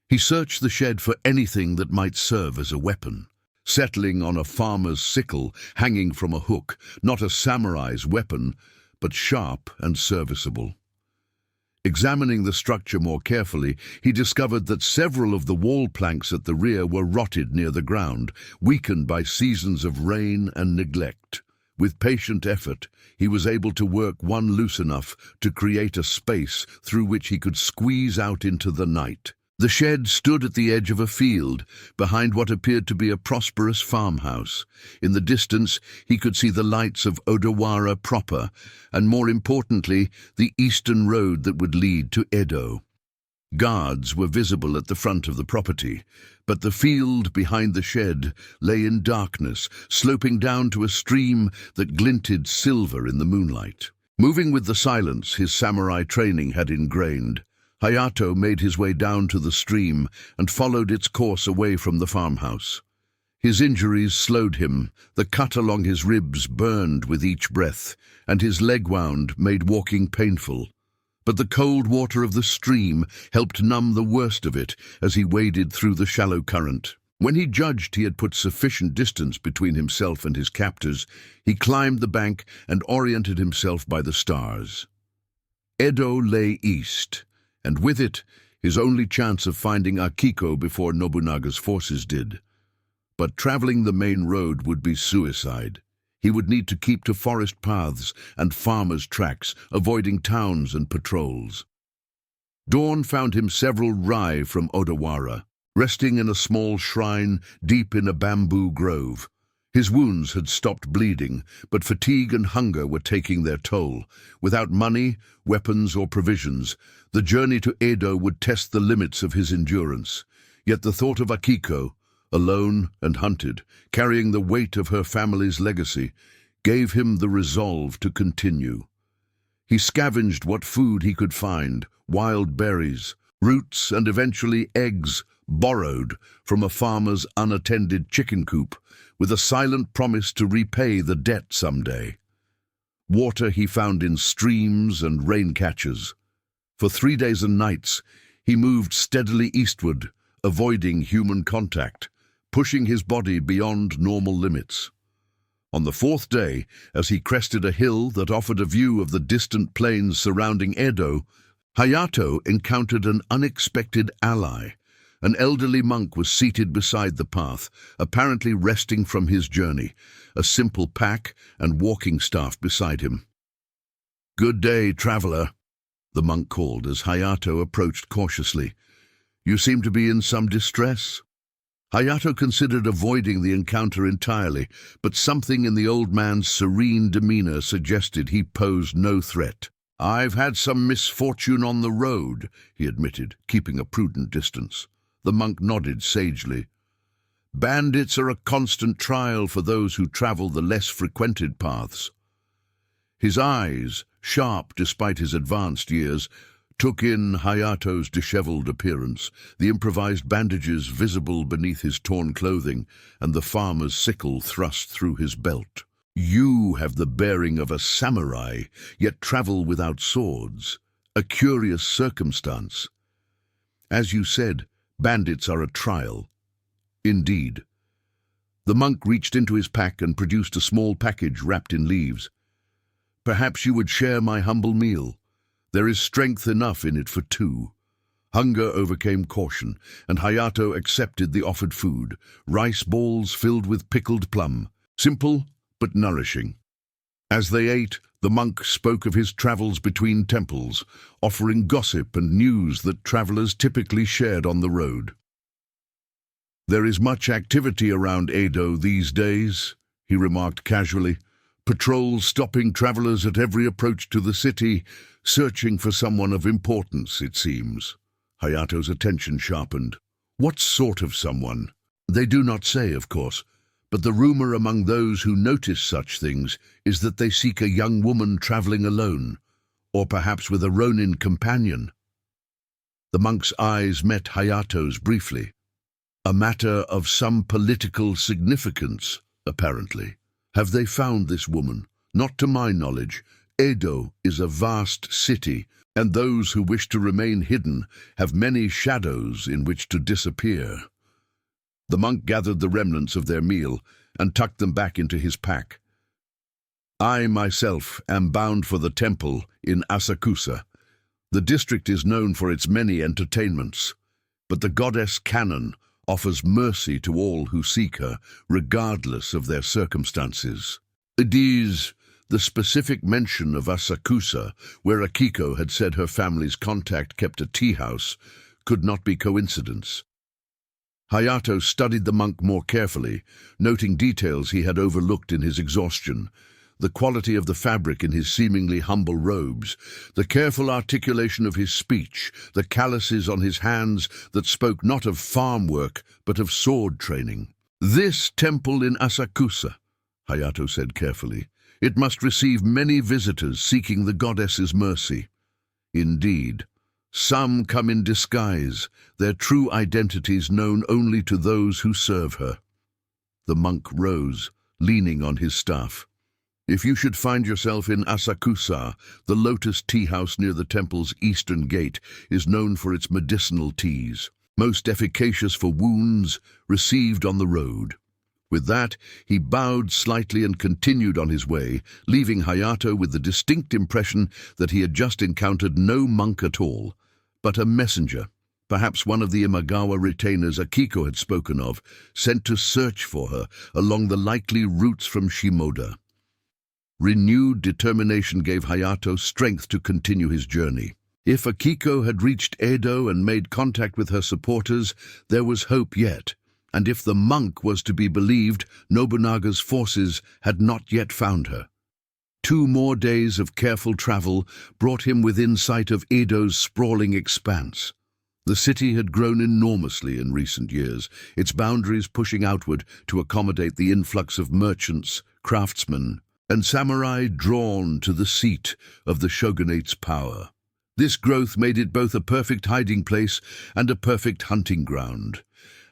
He searched the shed for anything that might serve as a weapon. settling on a farmer's sickle hanging from a hook, not a samurai's weapon, but sharp and serviceable. Examining the structure more carefully, he discovered that several of the wall planks at the rear were rotted near the ground, weakened by seasons of rain and neglect. With patient effort, he was able to work one loose enough to create a space through which he could squeeze out into the night. The shed stood at the edge of a field, behind what appeared to be a prosperous farmhouse. In the distance, he could see the lights of Odawara proper, and more importantly, the eastern road that would lead to Edo. Guards were visible at the front of the property, but the field behind the shed lay in darkness, sloping down to a stream that glinted silver in the moonlight. Moving with the silence his samurai training had ingrained, Hayato made his way down to the stream and followed its course away from the farmhouse. His injuries slowed him, the cut along his ribs burned with each breath, and his leg wound made walking painful. But the cold water of the stream helped numb the worst of it as he waded through the shallow current. When he judged he had put sufficient distance between himself and his captors, he climbed the bank and oriented himself by the stars. Edo lay east, and with it, his only chance of finding Akiko before Nobunaga's forces did. But traveling the main road would be suicide. He would need to keep to forest paths and farmers' tracks, avoiding towns and patrols. Dawn found him several rai from Odawara, resting in a small shrine deep in a bamboo grove. His wounds had stopped bleeding, but fatigue and hunger were taking their toll. Without money, weapons, or provisions, the journey to Edo would test the limits of his endurance. Yet the thought of Akiko, alone and hunted, carrying the weight of her family's legacy, gave him the resolve to continue. He scavenged what food he could find, wild berries, roots, and eventually eggs, borrowed from a farmer's unattended chicken coop, with a silent promise to repay the debt someday. Water he found in streams and rain catchers. For 3 days and nights, he moved steadily eastward, avoiding human contact, pushing his body beyond normal limits. On the 4th day, as he crested a hill that offered a view of the distant plains surrounding Edo, Hayato encountered an unexpected ally. An elderly monk was seated beside the path, apparently resting from his journey, a simple pack and walking staff beside him. "Good day, traveler," the monk called as Hayato approached cautiously. "You seem to be in some distress." Hayato considered avoiding the encounter entirely, but something in the old man's serene demeanor suggested he posed no threat. "I've had some misfortune on the road," he admitted, keeping a prudent distance. The monk nodded sagely. "Bandits are a constant trial for those who travel the less frequented paths." His eyes, sharp despite his advanced years, took in Hayato's disheveled appearance, the improvised bandages visible beneath his torn clothing, and the farmer's sickle thrust through his belt. "You have the bearing of a samurai, yet travel without swords. A curious circumstance. As you said, bandits are a trial." "Indeed." The monk reached into his pack and produced a small package wrapped in leaves. "Perhaps you would share my humble meal. There is strength enough in it for 2. Hunger overcame caution, and Hayato accepted the offered food, rice balls filled with pickled plum, simple but nourishing. As they ate, the monk spoke of his travels between temples, offering gossip and news that travelers typically shared on the road. "There is much activity around Edo these days," he remarked casually. "Patrols stopping travelers at every approach to the city, searching for someone of importance, it seems." Hayato's attention sharpened. "What sort of someone?" "They do not say, of course, but the rumor among those who notice such things is that they seek a young woman traveling alone, or perhaps with a ronin companion." The monk's eyes met Hayato's briefly. "A matter of some political significance, apparently. Have they found this woman? Not to my knowledge. Edo is a vast city, and those who wish to remain hidden have many shadows in which to disappear." The monk gathered the remnants of their meal and tucked them back into his pack. "I myself am bound for the temple in Asakusa. The district is known for its many entertainments, but the goddess Canon offers mercy to all who seek her, regardless of their circumstances." It is the specific mention of Asakusa, where Akiko had said her family's contact kept a tea house, could not be coincidence. Hayato studied the monk more carefully, noting details he had overlooked in his exhaustion. The quality of the fabric in his seemingly humble robes, the careful articulation of his speech, the calluses on his hands that spoke not of farm work but of sword training. "This temple in Asakusa," Hayato said carefully, "it must receive many visitors seeking the goddess's mercy. Indeed, some come in disguise, their true identities known only to those who serve her." The monk rose, leaning on his staff. "If you should find yourself in Asakusa, the lotus tea house near the temple's eastern gate is known for its medicinal teas, most efficacious for wounds received on the road." With that, he bowed slightly and continued on his way, leaving Hayato with the distinct impression that he had just encountered no monk at all, but a messenger, perhaps one of the Imagawa retainers Akiko had spoken of, sent to search for her along the likely routes from Shimoda. Renewed determination gave Hayato strength to continue his journey. If Akiko had reached Edo and made contact with her supporters, there was hope yet, and if the monk was to be believed, Nobunaga's forces had not yet found her. 2 more days of careful travel brought him within sight of Edo's sprawling expanse. The city had grown enormously in recent years, its boundaries pushing outward to accommodate the influx of merchants, craftsmen, and samurai drawn to the seat of the shogunate's power. This growth made it both a perfect hiding place and a perfect hunting ground.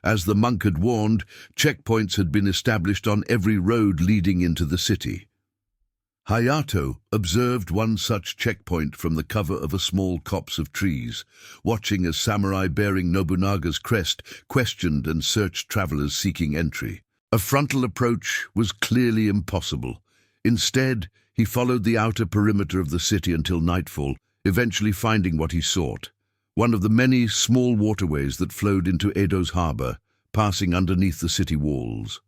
As the monk had warned, checkpoints had been established on every road leading into the city. Hayato observed one such checkpoint from the cover of a small copse of trees, watching as samurai bearing Nobunaga's crest questioned and searched travelers seeking entry. A frontal approach was clearly impossible. Instead, he followed the outer perimeter of the city until nightfall, eventually finding what he sought, one of the many small waterways that flowed into Edo's harbor, passing underneath the city walls.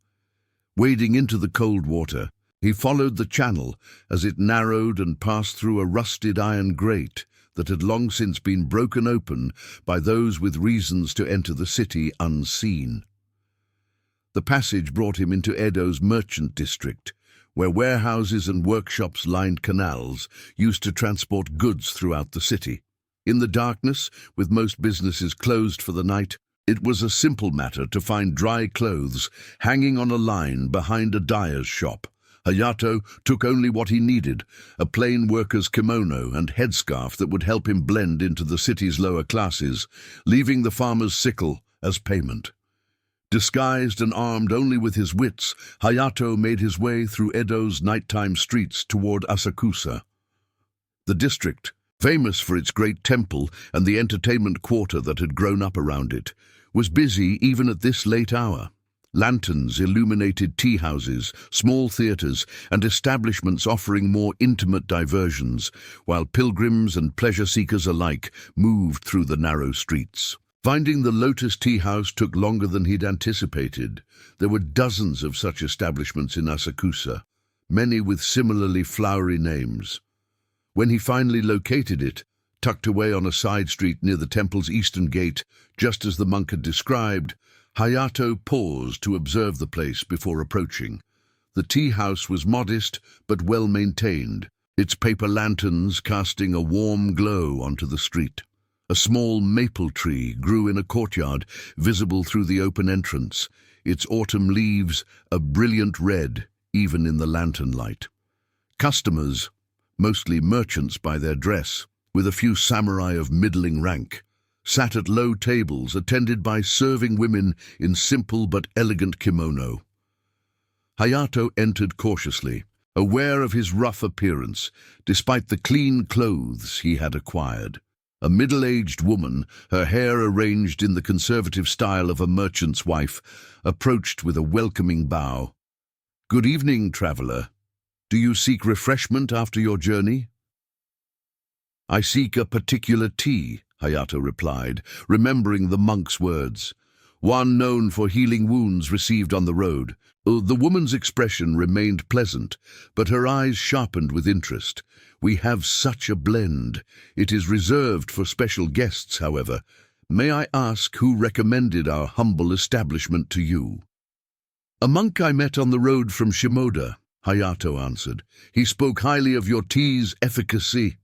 Wading into the cold water, he followed the channel as it narrowed and passed through a rusted iron grate that had long since been broken open by those with reasons to enter the city unseen. The passage brought him into Edo's merchant district, where warehouses and workshops lined canals used to transport goods throughout the city. In the darkness, with most businesses closed for the night, it was a simple matter to find dry clothes hanging on a line behind a dyer's shop. Hayato took only what he needed, a plain worker's kimono and headscarf that would help him blend into the city's lower classes, leaving the farmer's sickle as payment. Disguised and armed only with his wits, Hayato made his way through Edo's nighttime streets toward Asakusa. The district, famous for its great temple and the entertainment quarter that had grown up around it, was busy even at this late hour. Lanterns illuminated tea houses, small theaters, and establishments offering more intimate diversions, while pilgrims and pleasure seekers alike moved through the narrow streets. Finding the Lotus Tea House took longer than he'd anticipated. There were dozens of such establishments in Asakusa, many with similarly flowery names. When he finally located it, tucked away on a side street near the temple's eastern gate, just as the monk had described, Hayato paused to observe the place before approaching. The tea house was modest but well maintained, its paper lanterns casting a warm glow onto the street. A small maple tree grew in a courtyard, visible through the open entrance, its autumn leaves a brilliant red, even in the lantern light. Customers, mostly merchants by their dress, with a few samurai of middling rank, sat at low tables attended by serving women in simple but elegant kimono. Hayato entered cautiously, aware of his rough appearance, despite the clean clothes he had acquired. A middle-aged woman, her hair arranged in the conservative style of a merchant's wife, approached with a welcoming bow. "Good evening, traveller. Do you seek refreshment after your journey?" "I seek a particular tea," Hayato replied, remembering the monk's words. "One known for healing wounds received on the road." The woman's expression remained pleasant, but her eyes sharpened with interest. "We have such a blend. It is reserved for special guests, however. May I ask who recommended our humble establishment to you?" "A monk I met on the road from Shimoda," Hayato answered. "He spoke highly of your tea's efficacy."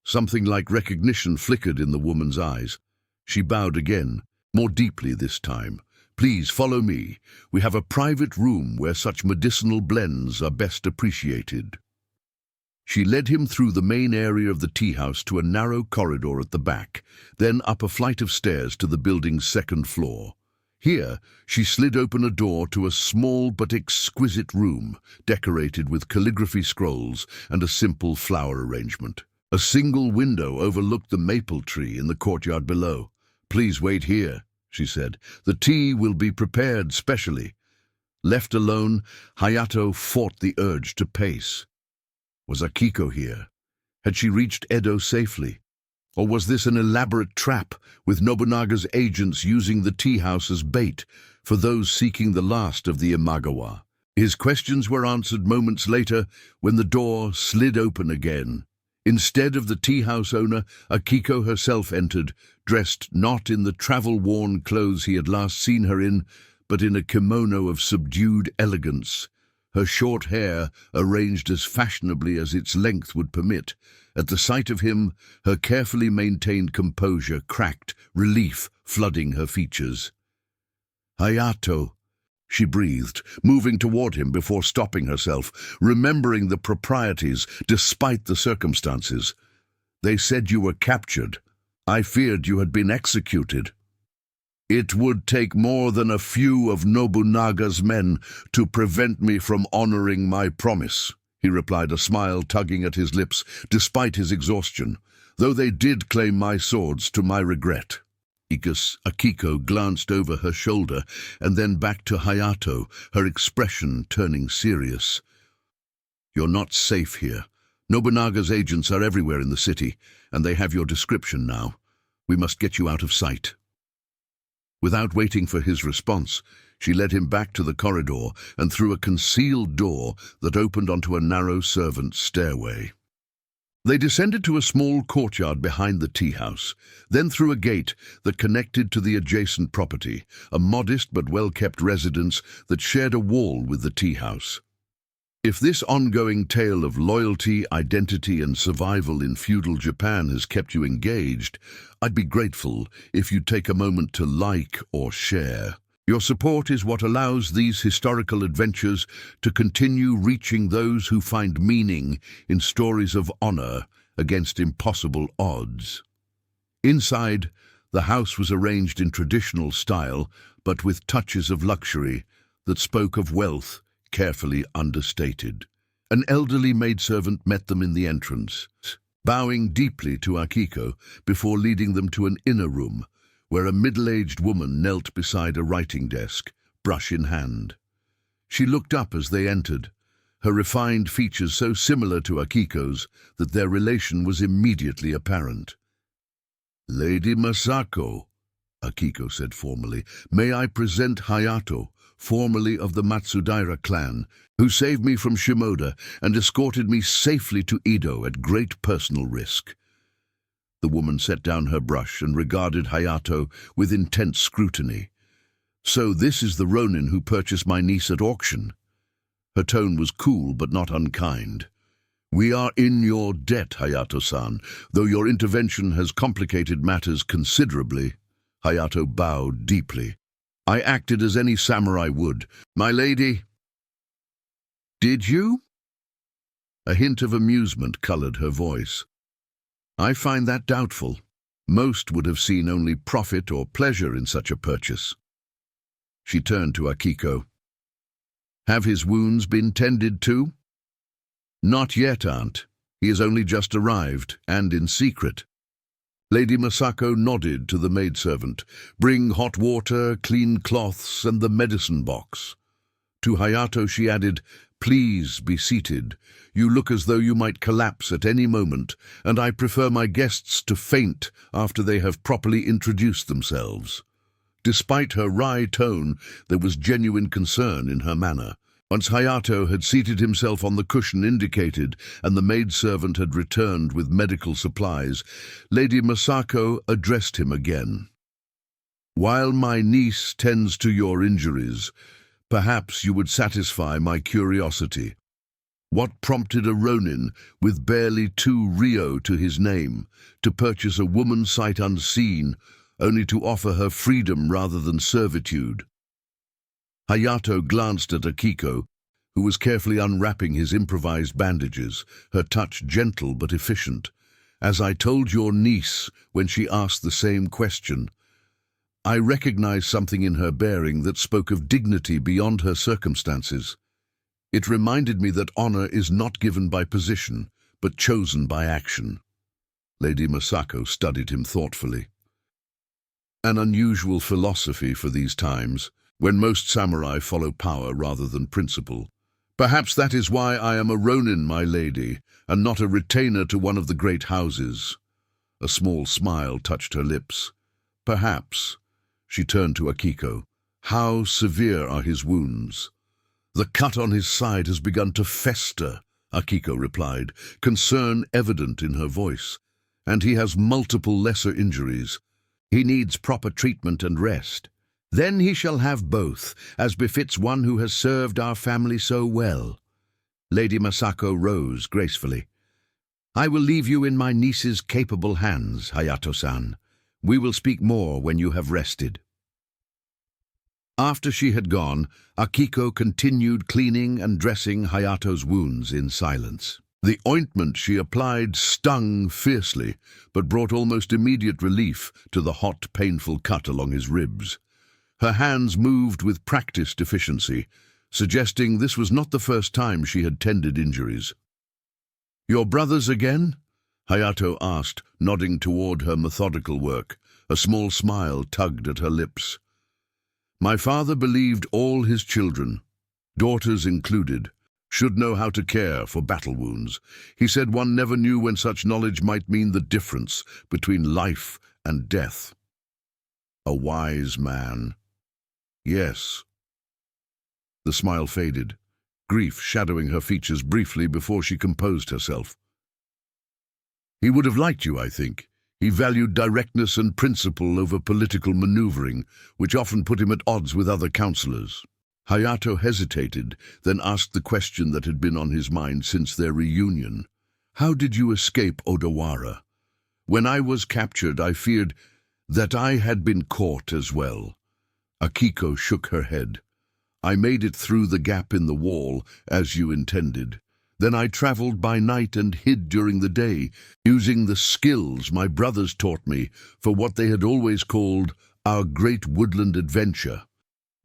Something like recognition flickered in the woman's eyes. She bowed again, more deeply this time. "Please follow me. We have a private room where such medicinal blends are best appreciated." She led him through the main area of the tea house to a narrow corridor at the back, then up a flight of stairs to the building's second floor. Here, she slid open a door to a small but exquisite room, decorated with calligraphy scrolls and a simple flower arrangement. A single window overlooked the maple tree in the courtyard below. "Please wait here," she said. "The tea will be prepared specially." Left alone, Hayato fought the urge to pace. Was Akiko here? Had she reached Edo safely? Or was this an elaborate trap, with Nobunaga's agents using the tea house as bait for those seeking the last of the Imagawa? His questions were answered moments later when the door slid open again. Instead of the tea house owner, Akiko herself entered, dressed not in the travel-worn clothes he had last seen her in, but in a kimono of subdued elegance. Her short hair arranged as fashionably as its length would permit. At the sight of him, her carefully maintained composure cracked, relief flooding her features. "Hayato," she breathed, moving toward him before stopping herself, remembering the proprieties despite the circumstances. "They said you were captured. I feared you had been executed." "It would take more than a few of Nobunaga's men to prevent me from honoring my promise," he replied, a smile tugging at his lips despite his exhaustion, "though they did claim my swords to my regret." Akiko glanced over her shoulder and then back to Hayato, her expression turning serious. "You're not safe here. Nobunaga's agents are everywhere in the city, and they have your description now. We must get you out of sight." Without waiting for his response, she led him back to the corridor and through a concealed door that opened onto a narrow servants' stairway. They descended to a small courtyard behind the tea house, then through a gate that connected to the adjacent property, a modest but well-kept residence that shared a wall with the tea house. If this ongoing tale of loyalty, identity, and survival in feudal Japan has kept you engaged, I'd be grateful if you'd take a moment to like or share. Your support is what allows these historical adventures to continue reaching those who find meaning in stories of honor against impossible odds. Inside, the house was arranged in traditional style, but with touches of luxury that spoke of wealth carefully understated. An elderly maidservant met them in the entrance, bowing deeply to Akiko before leading them to an inner room, where a middle-aged woman knelt beside a writing desk, brush in hand. She looked up as they entered, her refined features so similar to Akiko's that their relation was immediately apparent. "Lady Masako," Akiko said formally, "may I present Hayato, formerly of the Matsudaira clan, who saved me from Shimoda and escorted me safely to Edo at great personal risk." The woman set down her brush and regarded Hayato with intense scrutiny. "So this is the Ronin who purchased my niece at auction?" Her tone was cool but not unkind. "We are in your debt, Hayato-san, though your intervention has complicated matters considerably." Hayato bowed deeply. "I acted as any samurai would. My lady—" "Did you?" A hint of amusement colored her voice. "I find that doubtful. Most would have seen only profit or pleasure in such a purchase." She turned to Akiko. "Have his wounds been tended to?" "Not yet, Aunt. He has only just arrived, and in secret." Lady Masako nodded to the maidservant. "Bring hot water, clean cloths, and the medicine box." To Hayato she added, "Please be seated. You look as though you might collapse at any moment, and I prefer my guests to faint after they have properly introduced themselves." Despite her wry tone, there was genuine concern in her manner. Once Hayato had seated himself on the cushion indicated and the maidservant had returned with medical supplies, Lady Masako addressed him again. "While my niece tends to your injuries, perhaps you would satisfy my curiosity. What prompted a Ronin, with barely 2 Ryo to his name, to purchase a woman sight unseen, only to offer her freedom rather than servitude?" Hayato glanced at Akiko, who was carefully unwrapping his improvised bandages, her touch gentle but efficient. "As I told your niece when she asked the same question, I recognized something in her bearing that spoke of dignity beyond her circumstances. It reminded me that honor is not given by position, but chosen by action." Lady Masako studied him thoughtfully. An unusual philosophy for these times, when most samurai follow power rather than principle. "Perhaps that is why I am a Ronin, my lady, and not a retainer to one of the great houses." A small smile touched her lips. "Perhaps." She turned to Akiko. "How severe are his wounds?" "The cut on his side has begun to fester," Akiko replied, concern evident in her voice. "And he has multiple lesser injuries. He needs proper treatment and rest. Then he shall have both, as befits one who has served our family so well." Lady Masako rose gracefully. "I will leave you in my niece's capable hands, Hayato-san. We will speak more when you have rested." After she had gone, Akiko continued cleaning and dressing Hayato's wounds in silence. The ointment she applied stung fiercely, but brought almost immediate relief to the hot, painful cut along his ribs. Her hands moved with practiced efficiency, suggesting this was not the first time she had tended injuries. "Your brothers again?" Hayato asked, nodding toward her methodical work. A small smile tugged at her lips. "My father believed all his children, daughters included, should know how to care for battle wounds. He said one never knew when such knowledge might mean the difference between life and death." A wise man. "Yes." The smile faded, grief shadowing her features briefly before she composed herself. "He would have liked you, I think. He valued directness and principle over political maneuvering, which often put him at odds with other counselors." Hayato hesitated, then asked the question that had been on his mind since their reunion. "How did you escape Odawara? When I was captured, I feared that I had been caught as well." Akiko shook her head. "I made it through the gap in the wall, as you intended. Then I traveled by night and hid during the day, using the skills my brothers taught me for what they had always called our great woodland adventure.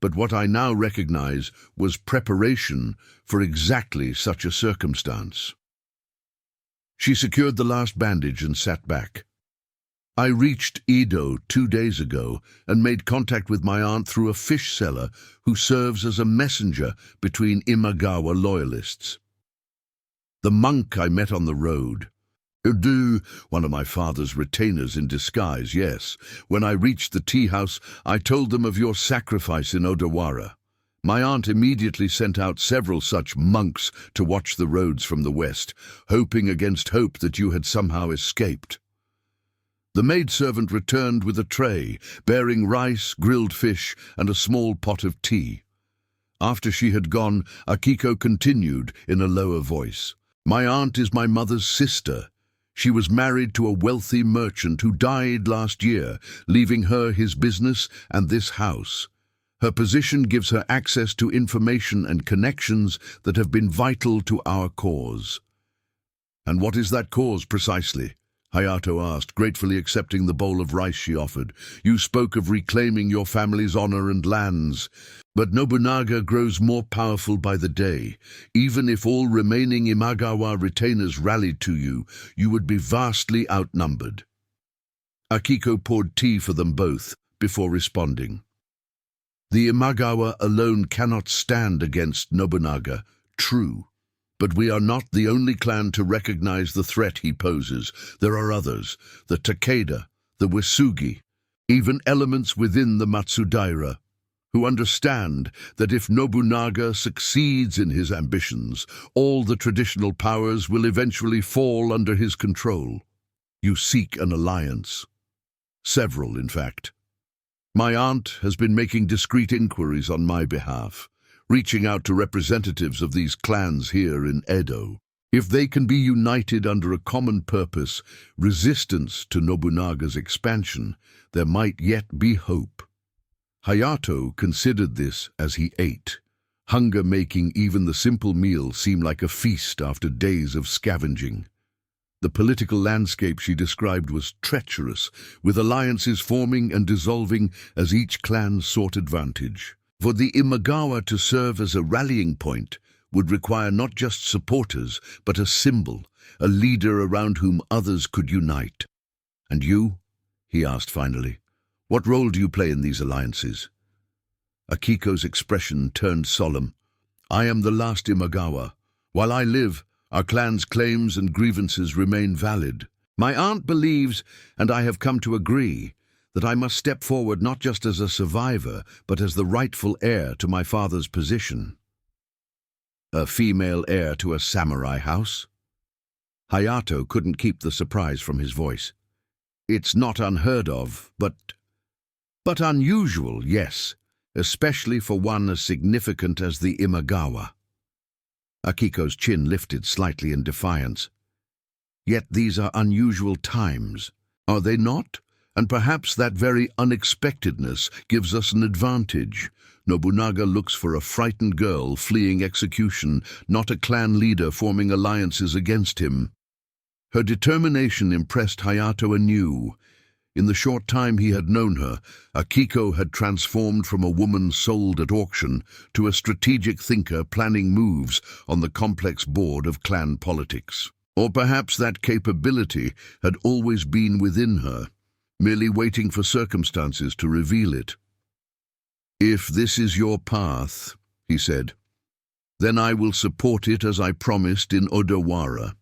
But what I now recognize was preparation for exactly such a circumstance." She secured the last bandage and sat back. "I reached Edo 2 days ago and made contact with my aunt through a fish seller who serves as a messenger between Imagawa loyalists. The monk I met on the road. Udu, one of my father's retainers in disguise, yes. When I reached the tea house, I told them of your sacrifice in Odawara. My aunt immediately sent out several such monks to watch the roads from the west, hoping against hope that you had somehow escaped." The maidservant returned with a tray, bearing rice, grilled fish, and a small pot of tea. After she had gone, Akiko continued in a lower voice. "My aunt is my mother's sister. She was married to a wealthy merchant who died last year, leaving her his business and this house. Her position gives her access to information and connections that have been vital to our cause." "And what is that cause precisely?" Hayato asked, gratefully accepting the bowl of rice she offered. "You spoke of reclaiming your family's honor and lands, but Nobunaga grows more powerful by the day. Even if all remaining Imagawa retainers rallied to you, you would be vastly outnumbered." Akiko poured tea for them both before responding. The Imagawa alone cannot stand against Nobunaga, true. But we are not the only clan to recognize the threat he poses. There are others, the Takeda, the Wasugi, even elements within the Matsudaira, who understand that if Nobunaga succeeds in his ambitions, all the traditional powers will eventually fall under his control. You seek an alliance. Several, in fact. My aunt has been making discreet inquiries on my behalf, reaching out to representatives of these clans here in Edo. If they can be united under a common purpose, resistance to Nobunaga's expansion, there might yet be hope. Hayato considered this as he ate, hunger making even the simple meal seem like a feast after days of scavenging. The political landscape she described was treacherous, with alliances forming and dissolving as each clan sought advantage. For the Imagawa to serve as a rallying point would require not just supporters, but a symbol, a leader around whom others could unite. "And you?" he asked finally. "What role do you play in these alliances?" Akiko's expression turned solemn. "I am the last Imagawa. While I live, our clan's claims and grievances remain valid. My aunt believes, and I have come to agree, that I must step forward not just as a survivor, but as the rightful heir to my father's position." A female heir to a samurai house? Hayato couldn't keep the surprise from his voice. "It's not unheard of, but unusual, yes, especially for one as significant as the Imagawa." Akiko's chin lifted slightly in defiance. "Yet these are unusual times, are they not? And perhaps that very unexpectedness gives us an advantage. Nobunaga looks for a frightened girl fleeing execution, not a clan leader forming alliances against him." Her determination impressed Hayato anew. In the short time he had known her, Akiko had transformed from a woman sold at auction to a strategic thinker planning moves on the complex board of clan politics. Or perhaps that capability had always been within her, merely waiting for circumstances to reveal it. "If this is your path," he said, "then I will support it as I promised in Odawara.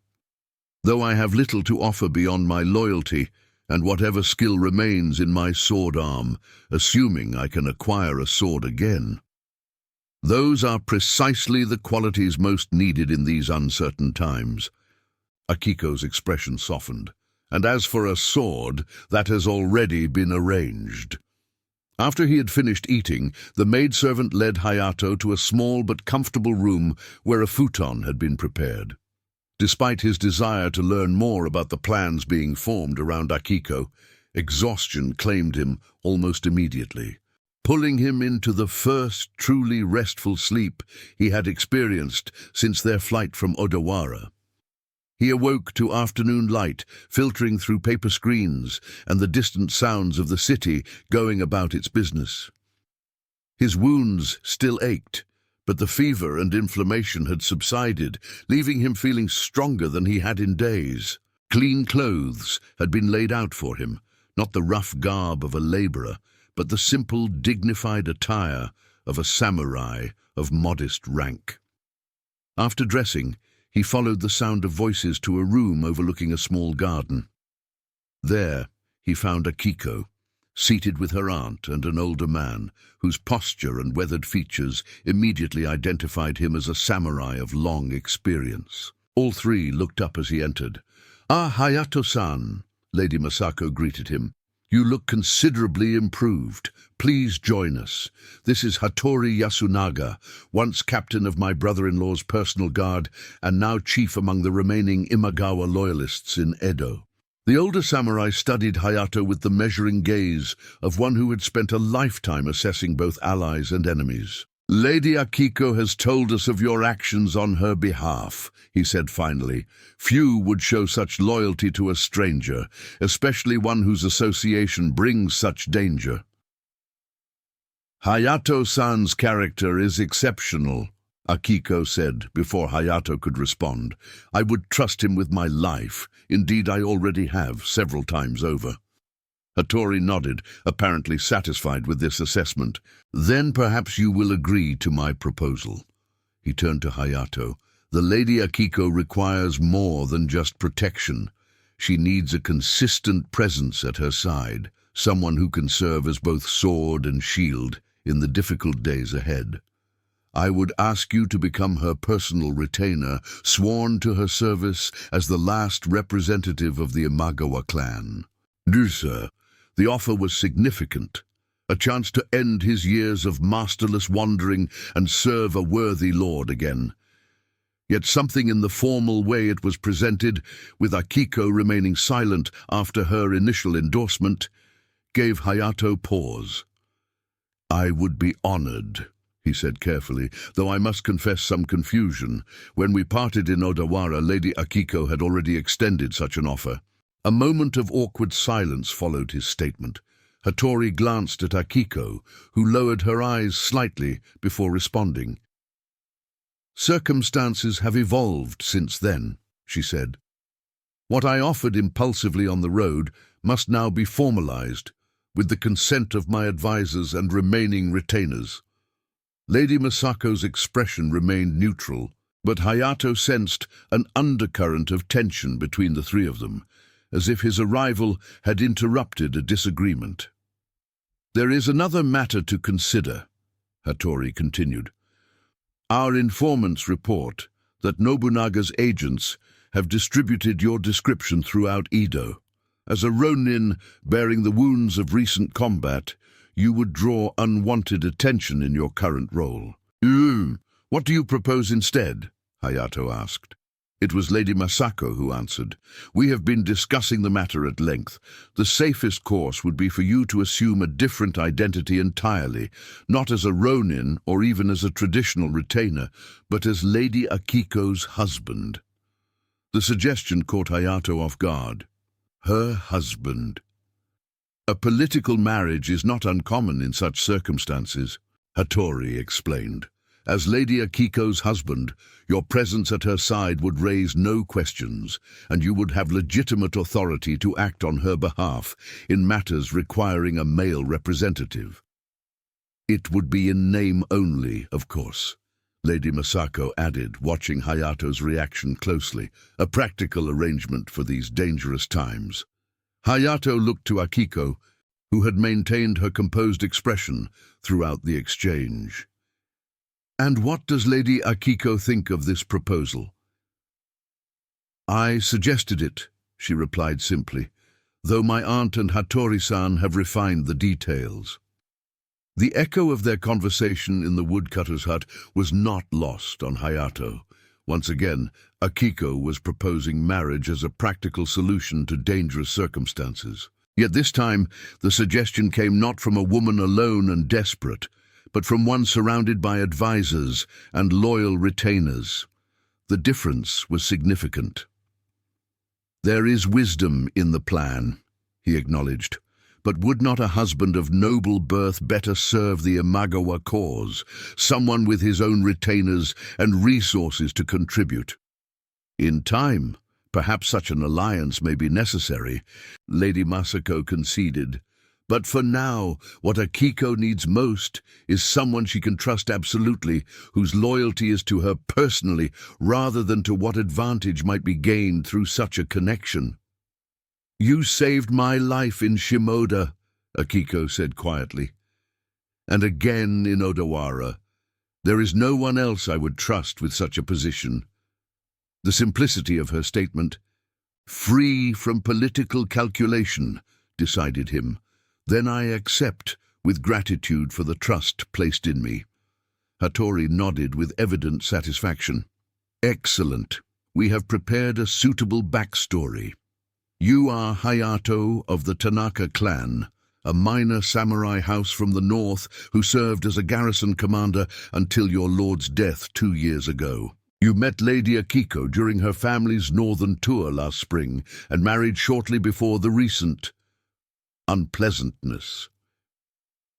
Though I have little to offer beyond my loyalty and whatever skill remains in my sword arm, assuming I can acquire a sword again. Those are precisely the qualities most needed in these uncertain times." Akiko's expression softened. "And as for a sword, that has already been arranged." After he had finished eating, the maidservant led Hayato to a small but comfortable room where a futon had been prepared. Despite his desire to learn more about the plans being formed around Akiko, exhaustion claimed him almost immediately, pulling him into the first truly restful sleep he had experienced since their flight from Odawara. He awoke to afternoon light filtering through paper screens and the distant sounds of the city going about its business. His wounds still ached, but the fever and inflammation had subsided, leaving him feeling stronger than he had in days. Clean clothes had been laid out for him, not the rough garb of a laborer, but the simple, dignified attire of a samurai of modest rank. After dressing, he followed the sound of voices to a room overlooking a small garden. There, he found Akiko, seated with her aunt and an older man, whose posture and weathered features immediately identified him as a samurai of long experience. All three looked up as he entered. "Ah, Hayato-san," Lady Masako greeted him. "You look considerably improved. Please join us. This is Hattori Yasunaga, once captain of my brother-in-law's personal guard and now chief among the remaining Imagawa loyalists in Edo." The older samurai studied Hayato with the measuring gaze of one who had spent a lifetime assessing both allies and enemies. "Lady Akiko has told us of your actions on her behalf," he said finally. "Few would show such loyalty to a stranger, especially one whose association brings such danger." "Hayato-san's character is exceptional," Akiko said before Hayato could respond. "I would trust him with my life. Indeed, I already have several times over." Hattori nodded, apparently satisfied with this assessment. "Then perhaps you will agree to my proposal." He turned to Hayato. "The Lady Akiko requires more than just protection. She needs a consistent presence at her side, someone who can serve as both sword and shield in the difficult days ahead. I would ask you to become her personal retainer, sworn to her service as the last representative of the Imagawa clan." "Do, sir." The offer was significant. A chance to end his years of masterless wandering and serve a worthy lord again. Yet something in the formal way it was presented, with Akiko remaining silent after her initial endorsement, gave Hayato pause. "I would be honored," he said carefully, "though I must confess some confusion. When we parted in Odawara, Lady Akiko had already extended such an offer." A moment of awkward silence followed his statement. Hattori glanced at Akiko, who lowered her eyes slightly before responding. "Circumstances have evolved since then," she said. "What I offered impulsively on the road must now be formalized, with the consent of my advisors and remaining retainers." Lady Masako's expression remained neutral, but Hayato sensed an undercurrent of tension between the three of them, as if his arrival had interrupted a disagreement. "There is another matter to consider," Hattori continued. "Our informants report that Nobunaga's agents have distributed your description throughout Edo. As a ronin bearing the wounds of recent combat, you would draw unwanted attention in your current role." "What do you propose instead?" Hayato asked. It was Lady Masako who answered. "We have been discussing the matter at length. The safest course would be for you to assume a different identity entirely, not as a ronin or even as a traditional retainer, but as Lady Akiko's husband." The suggestion caught Hayato off guard. Her husband. "A political marriage is not uncommon in such circumstances," Hattori explained. "As Lady Akiko's husband, your presence at her side would raise no questions, and you would have legitimate authority to act on her behalf in matters requiring a male representative. It would be in name only, of course," Lady Masako added, watching Hayato's reaction closely, "a practical arrangement for these dangerous times." Hayato looked to Akiko, who had maintained her composed expression throughout the exchange. "And what does Lady Akiko think of this proposal?" "I suggested it," she replied simply, "though my aunt and Hattori-san have refined the details." The echo of their conversation in the woodcutter's hut was not lost on Hayato. Once again, Akiko was proposing marriage as a practical solution to dangerous circumstances. Yet this time, the suggestion came not from a woman alone and desperate, but from one surrounded by advisors and loyal retainers. The difference was significant. "There is wisdom in the plan," he acknowledged, "but would not a husband of noble birth better serve the Imagawa cause, someone with his own retainers and resources to contribute? In time, perhaps such an alliance may be necessary," Lady Masako conceded. "But for now, what Akiko needs most is someone she can trust absolutely, whose loyalty is to her personally rather than to what advantage might be gained through such a connection." "You saved my life in Shimoda," Akiko said quietly. "And again in Odawara. There is no one else I would trust with such a position." The simplicity of her statement, "free from political calculation," decided him. "Then I accept, with gratitude for the trust placed in me." Hattori nodded with evident satisfaction. "Excellent. We have prepared a suitable backstory. You are Hayato of the Tanaka clan, a minor samurai house from the north who served as a garrison commander until your lord's death 2 years ago. You met Lady Akiko during her family's northern tour last spring and married shortly before the recent unpleasantness.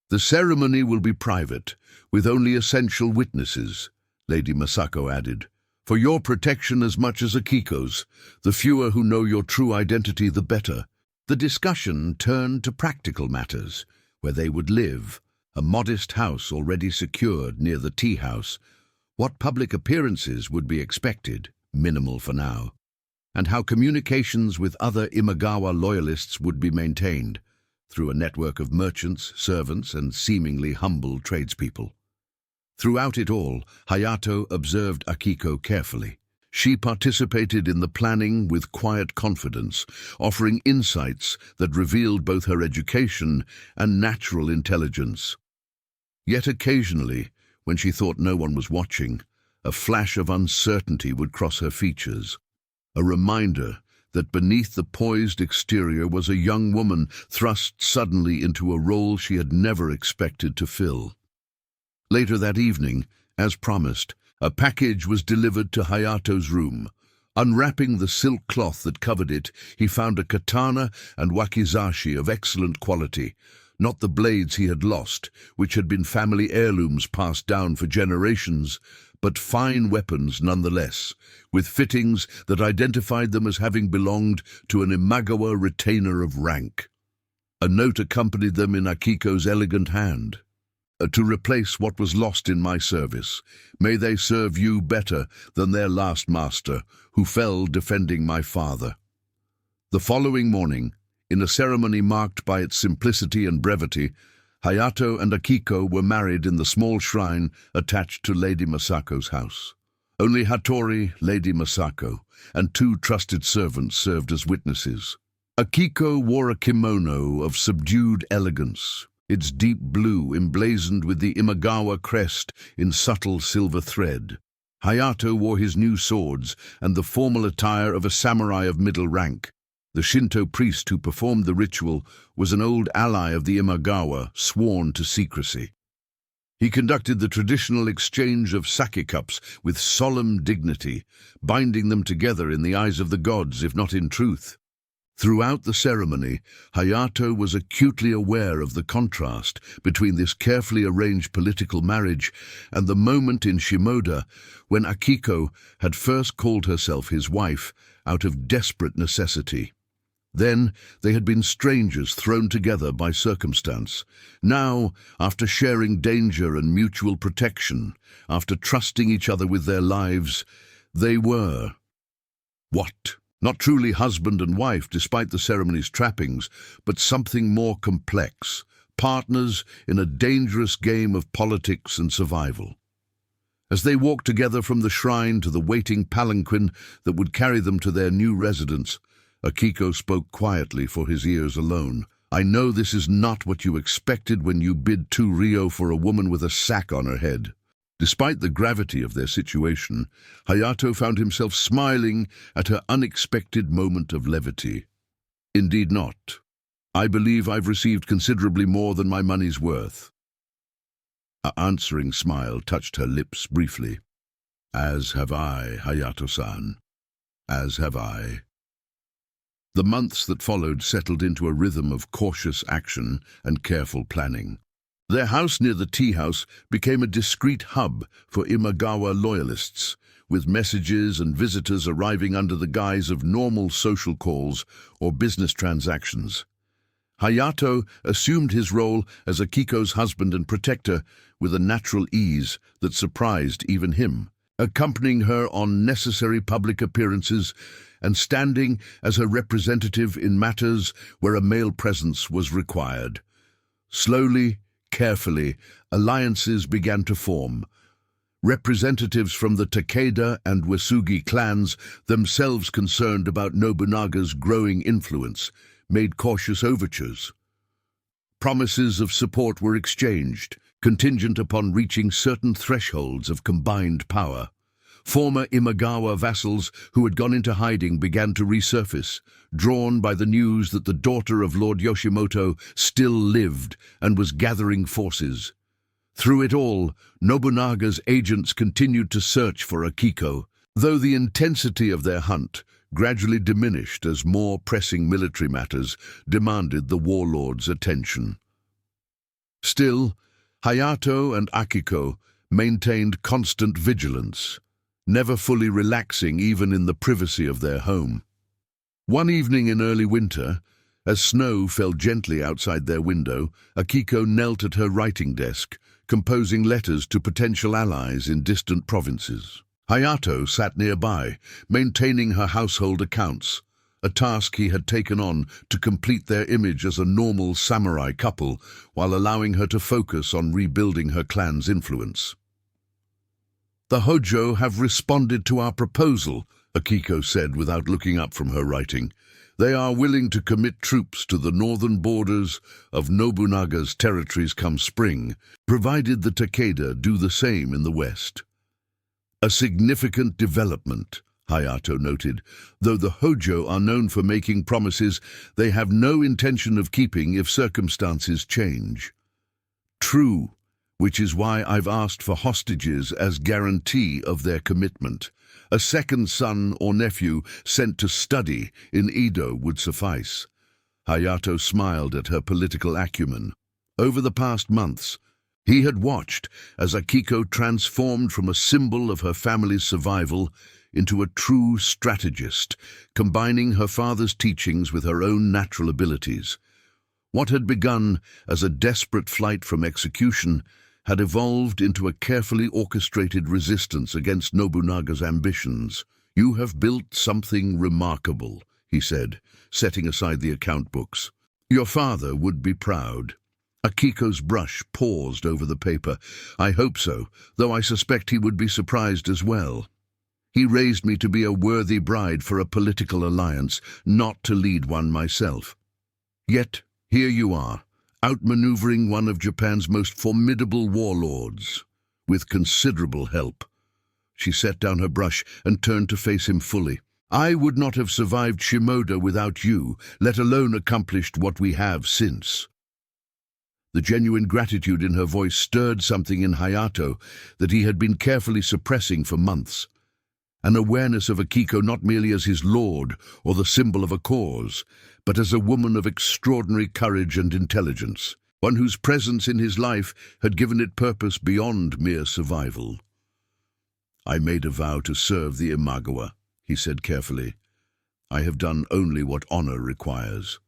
The ceremony will be private, with only essential witnesses," Lady Masako added. "For your protection as much as Akiko's, the fewer who know your true identity the better." The discussion turned to practical matters, where they would live, a modest house already secured near the tea house, what public appearances would be expected, minimal for now, and how communications with other Imagawa loyalists would be maintained, through a network of merchants, servants, and seemingly humble tradespeople. Throughout it all, Hayato observed Akiko carefully. She participated in the planning with quiet confidence, offering insights that revealed both her education and natural intelligence. Yet occasionally, when she thought no one was watching, a flash of uncertainty would cross her features, a reminder that beneath the poised exterior was a young woman thrust suddenly into a role she had never expected to fill. Later that evening, as promised, a package was delivered to Hayato's room. Unwrapping the silk cloth that covered it, he found a katana and wakizashi of excellent quality, not the blades he had lost, which had been family heirlooms passed down for generations, but fine weapons nonetheless, with fittings that identified them as having belonged to an Imagawa retainer of rank. A note accompanied them in Akiko's elegant hand. To replace what was lost in my service, may they serve you better than their last master, who fell defending my father. The following morning, in a ceremony marked by its simplicity and brevity, Hayato and Akiko were married in the small shrine attached to Lady Masako's house. Only Hattori, Lady Masako, and 2 trusted servants served as witnesses. Akiko wore a kimono of subdued elegance, its deep blue emblazoned with the Imagawa crest in subtle silver thread. Hayato wore his new swords and the formal attire of a samurai of middle rank. The Shinto priest who performed the ritual was an old ally of the Imagawa, sworn to secrecy. He conducted the traditional exchange of sake cups with solemn dignity, binding them together in the eyes of the gods, if not in truth. Throughout the ceremony, Hayato was acutely aware of the contrast between this carefully arranged political marriage and the moment in Shimoda when Akiko had first called herself his wife out of desperate necessity. Then they had been strangers thrown together by circumstance. Now, after sharing danger and mutual protection, after trusting each other with their lives, they were what? Not truly husband and wife, despite the ceremony's trappings, but something more complex, partners in a dangerous game of politics and survival. As they walked together from the shrine to the waiting palanquin that would carry them to their new residence, Akiko spoke quietly for his ears alone. I know this is not what you expected when you bid 2 ryo for a woman with a sack on her head. Despite the gravity of their situation, Hayato found himself smiling at her unexpected moment of levity. Indeed not. I believe I've received considerably more than my money's worth. An answering smile touched her lips briefly. As have I, Hayato-san. As have I. The months that followed settled into a rhythm of cautious action and careful planning. Their house near the tea house became a discreet hub for Imagawa loyalists, with messages and visitors arriving under the guise of normal social calls or business transactions. Hayato assumed his role as Akiko's husband and protector with a natural ease that surprised even him, accompanying her on necessary public appearances and standing as her representative in matters where a male presence was required. Slowly, carefully, alliances began to form. Representatives from the Takeda and Uesugi clans, themselves concerned about Nobunaga's growing influence, made cautious overtures. Promises of support were exchanged, contingent upon reaching certain thresholds of combined power. Former Imagawa vassals who had gone into hiding began to resurface, drawn by the news that the daughter of Lord Yoshimoto still lived and was gathering forces. Through it all, Nobunaga's agents continued to search for Akiko, though the intensity of their hunt gradually diminished as more pressing military matters demanded the warlord's attention. Still, Hayato and Akiko maintained constant vigilance, never fully relaxing even in the privacy of their home. One evening in early winter, As snow fell gently outside their window, Akiko knelt at her writing desk, composing letters to potential allies in distant provinces. Hayato sat nearby, maintaining her household accounts, a task he had taken on to complete their image as a normal samurai couple while allowing her to focus on rebuilding her clan's influence. "The Hojo have responded to our proposal," Akiko said without looking up from her writing. "They are willing to commit troops to the northern borders of Nobunaga's territories come spring, provided the Takeda do the same in the west." "A significant development," Hayato noted. "Though the Hojo are known for making promises they have no intention of keeping if circumstances change." "True, which is why I've asked for hostages as guarantee of their commitment. A second son or nephew sent to study in Edo would suffice." Hayato smiled at her political acumen. Over the past months, he had watched as Akiko transformed from a symbol of her family's survival into a true strategist, combining her father's teachings with her own natural abilities. What had begun as a desperate flight from execution had evolved into a carefully orchestrated resistance against Nobunaga's ambitions. "You have built something remarkable," he said, setting aside the account books. "Your father would be proud." Akiko's brush paused over the paper. "I hope so, though I suspect he would be surprised as well. He raised me to be a worthy bride for a political alliance, not to lead one myself. Yet, here you are, outmaneuvering one of Japan's most formidable warlords, with considerable help." She set down her brush and turned to face him fully. "I would not have survived Shimoda without you, let alone accomplished what we have since." The genuine gratitude in her voice stirred something in Hayato that he had been carefully suppressing for months. An awareness of Akiko not merely as his lord or the symbol of a cause, but as a woman of extraordinary courage and intelligence, one whose presence in his life had given it purpose beyond mere survival. "I made a vow to serve the Imagawa," he said carefully. "I have done only what honor requires."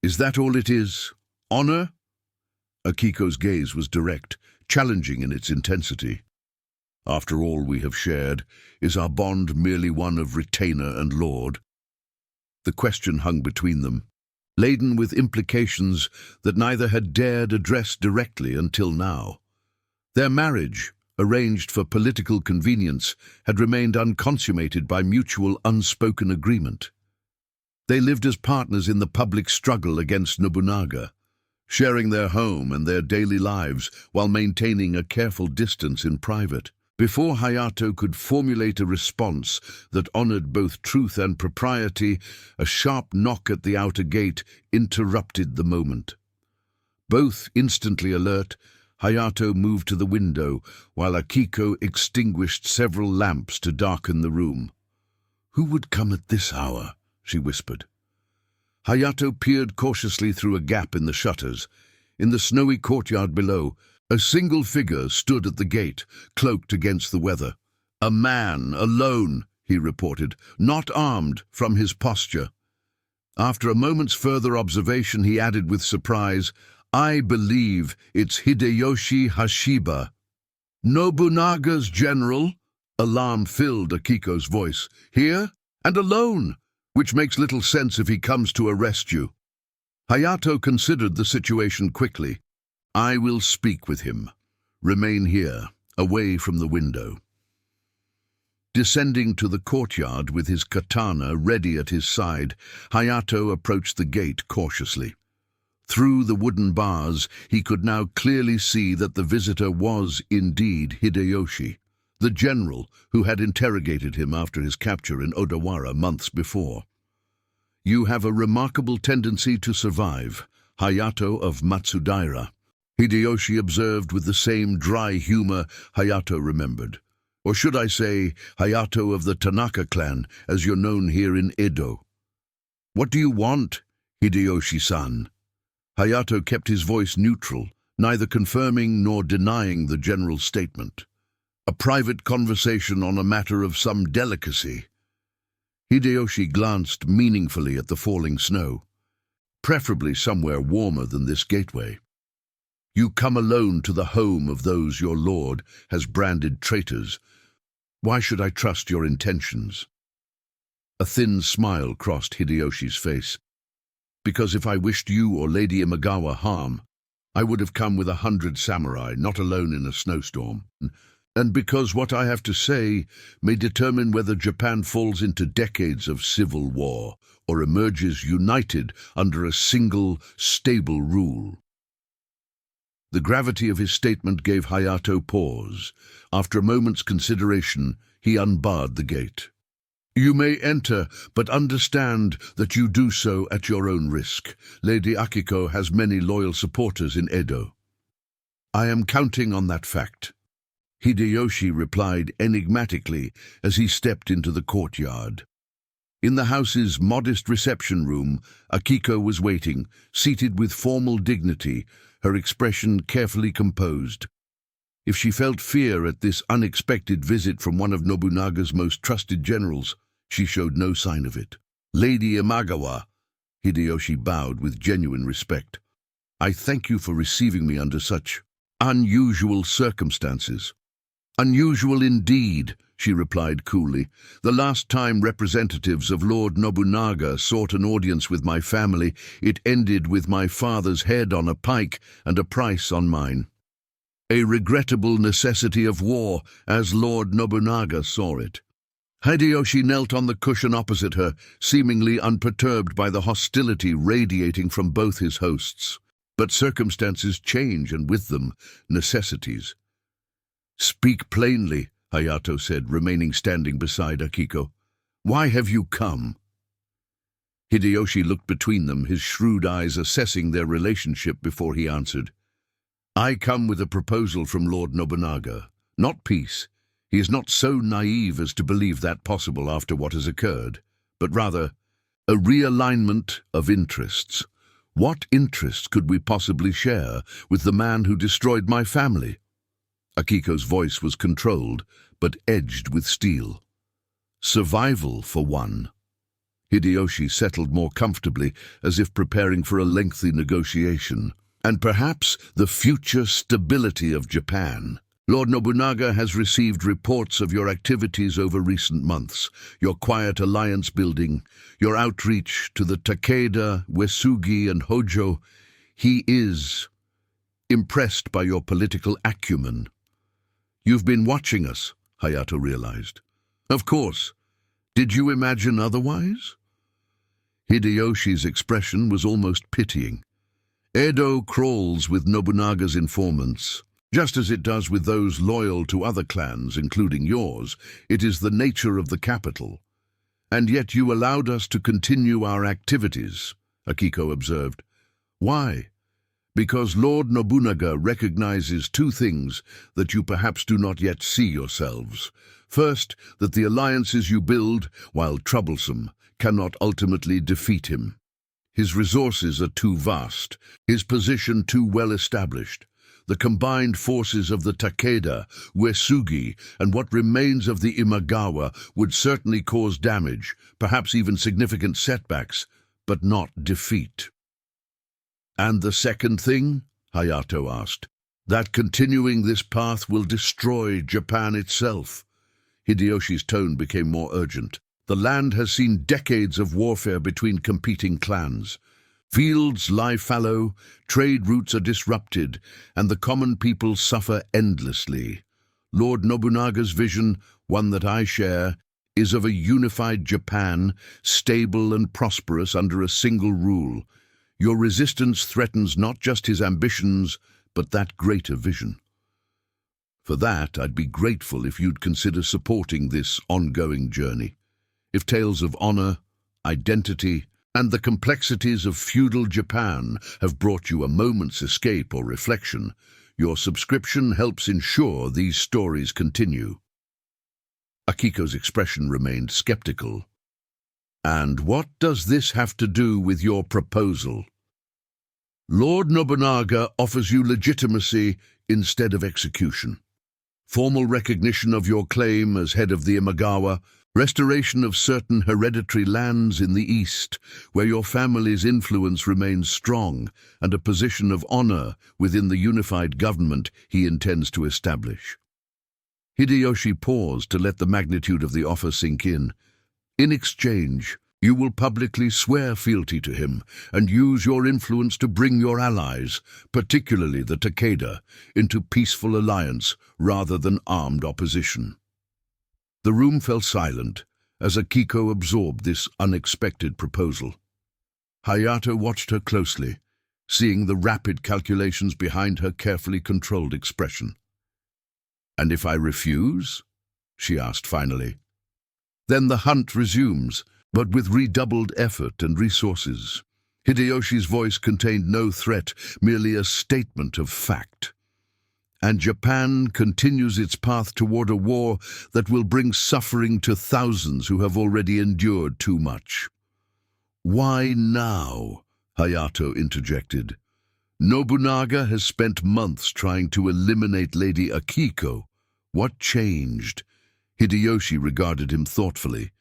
"Is that all it is? Honor?" Akiko's gaze was direct, challenging in its intensity. "After all we have shared, is our bond merely one of retainer and lord?" The question hung between them, laden with implications that neither had dared address directly until now. Their marriage, arranged for political convenience, had remained unconsummated by mutual unspoken agreement. They lived as partners in the public struggle against Nobunaga, sharing their home and their daily lives while maintaining a careful distance in private. Before Hayato could formulate a response that honored both truth and propriety, a sharp knock at the outer gate interrupted the moment. Both instantly alert, Hayato moved to the window, while Akiko extinguished several lamps to darken the room. "Who would come at this hour?" she whispered. Hayato peered cautiously through a gap in the shutters. In the snowy courtyard below, a single figure stood at the gate, cloaked against the weather. "A man, alone," he reported, "not armed from his posture." After a moment's further observation, he added with surprise, "I believe it's Hideyoshi Hashiba." "Nobunaga's general?" Alarm filled Akiko's voice. "Here? And alone? Which makes little sense if he comes to arrest you." Hayato considered the situation quickly. "I will speak with him. Remain here, away from the window." Descending to the courtyard with his katana ready at his side, Hayato approached the gate cautiously. Through the wooden bars, he could now clearly see that the visitor was indeed Hideyoshi, the general who had interrogated him after his capture in Odawara months before. "You have a remarkable tendency to survive, Hayato of Matsudaira," Hideyoshi observed with the same dry humor Hayato remembered. "Or should I say, Hayato of the Tanaka clan, as you're known here in Edo." "What do you want, Hideyoshi-san?" Hayato kept his voice neutral, neither confirming nor denying the general statement. "A private conversation on a matter of some delicacy." Hideyoshi glanced meaningfully at the falling snow. preferably somewhere warmer than this gateway. You come alone to the home of those your lord has branded traitors. Why should I trust your intentions?" A thin smile crossed Hideyoshi's face. "Because if I wished you or Lady Imagawa harm, I would have come with 100 samurai, not alone in a snowstorm. And because what I have to say may determine whether Japan falls into decades of civil war or emerges united under a single, stable rule." The gravity of his statement gave Hayato pause. After a moment's consideration, he unbarred the gate. "You may enter, but understand that you do so at your own risk. Lady Akiko has many loyal supporters in Edo." "I am counting on that fact," Hideyoshi replied enigmatically as he stepped into the courtyard. In the house's modest reception room, Akiko was waiting, seated with formal dignity, her expression carefully composed. If she felt fear at this unexpected visit from one of Nobunaga's most trusted generals, she showed no sign of it. "Lady Imagawa," Hideyoshi bowed with genuine respect, "I thank you for receiving me under such unusual circumstances." "Unusual indeed," she replied coolly. "The last time representatives of Lord Nobunaga sought an audience with my family, it ended with my father's head on a pike and a price on mine. A regrettable necessity of war, as Lord Nobunaga saw it." Hideyoshi knelt on the cushion opposite her, seemingly unperturbed by the hostility radiating from both his hosts. But circumstances change, and with them, necessities. "Speak plainly," Hayato said, remaining standing beside Akiko. "Why have you come?" Hideyoshi looked between them, his shrewd eyes assessing their relationship before he answered. "I come with a proposal from Lord Nobunaga. Not peace. He is not so naive as to believe that possible after what has occurred, but rather a realignment of interests. What interests could we possibly share with the man who destroyed my family?" Akiko's voice was controlled, but edged with steel. "Survival, for one." Hideyoshi settled more comfortably, as if preparing for a lengthy negotiation. "And perhaps the future stability of Japan. Lord Nobunaga has received reports of your activities over recent months, your quiet alliance building, your outreach to the Takeda, Uesugi, and Hojo. He is impressed by your political acumen." "You've been watching us," Hayato realized. "Of course. Did you imagine otherwise?" Hideyoshi's expression was almost pitying. "Edo crawls with Nobunaga's informants. Just as it does with those loyal to other clans, including yours. It is the nature of the capital. And yet you allowed us to continue our activities," Akiko observed. "Why?" "Because Lord Nobunaga recognizes two things that you perhaps do not yet see yourselves. First, that the alliances you build, while troublesome, cannot ultimately defeat him. His resources are too vast, his position too well established. The combined forces of the Takeda, Uesugi, and what remains of the Imagawa would certainly cause damage, perhaps even significant setbacks, but not defeat." "And the second thing?" Hayato asked. "That continuing this path will destroy Japan itself." Hideyoshi's tone became more urgent. "The land has seen decades of warfare between competing clans. Fields lie fallow, trade routes are disrupted, and the common people suffer endlessly. Lord Nobunaga's vision, one that I share, is of a unified Japan, stable and prosperous under a single rule. Your resistance threatens not just his ambitions, but that greater vision. For that, I'd be grateful if you'd consider supporting this ongoing journey. If tales of honor, identity, and the complexities of feudal Japan have brought you a moment's escape or reflection, your subscription helps ensure these stories continue." Akiko's expression remained skeptical. "And what does this have to do with your proposal?" "Lord Nobunaga offers you legitimacy instead of execution. Formal recognition of your claim as head of the Imagawa, Restoration of certain hereditary lands in the east, where your family's influence remains strong, and a position of honor within the unified government he intends to establish. Hideyoshi paused to let the magnitude of the offer sink in. In exchange, you will publicly swear fealty to him and use your influence to bring your allies, particularly the Takeda, into peaceful alliance rather than armed opposition. The room fell silent as Akiko absorbed this unexpected proposal. Hayato watched her closely, seeing the rapid calculations behind her carefully controlled expression. "And if I refuse?" she asked finally. "Then the hunt resumes, but with redoubled effort and resources." Hideyoshi's voice contained no threat, merely a statement of fact. "And Japan continues its path toward a war that will bring suffering to thousands who have already endured too much." "Why now?" Hayato interjected. "Nobunaga has spent months trying to eliminate Lady Akiko. What changed?" Hideyoshi regarded him thoughtfully.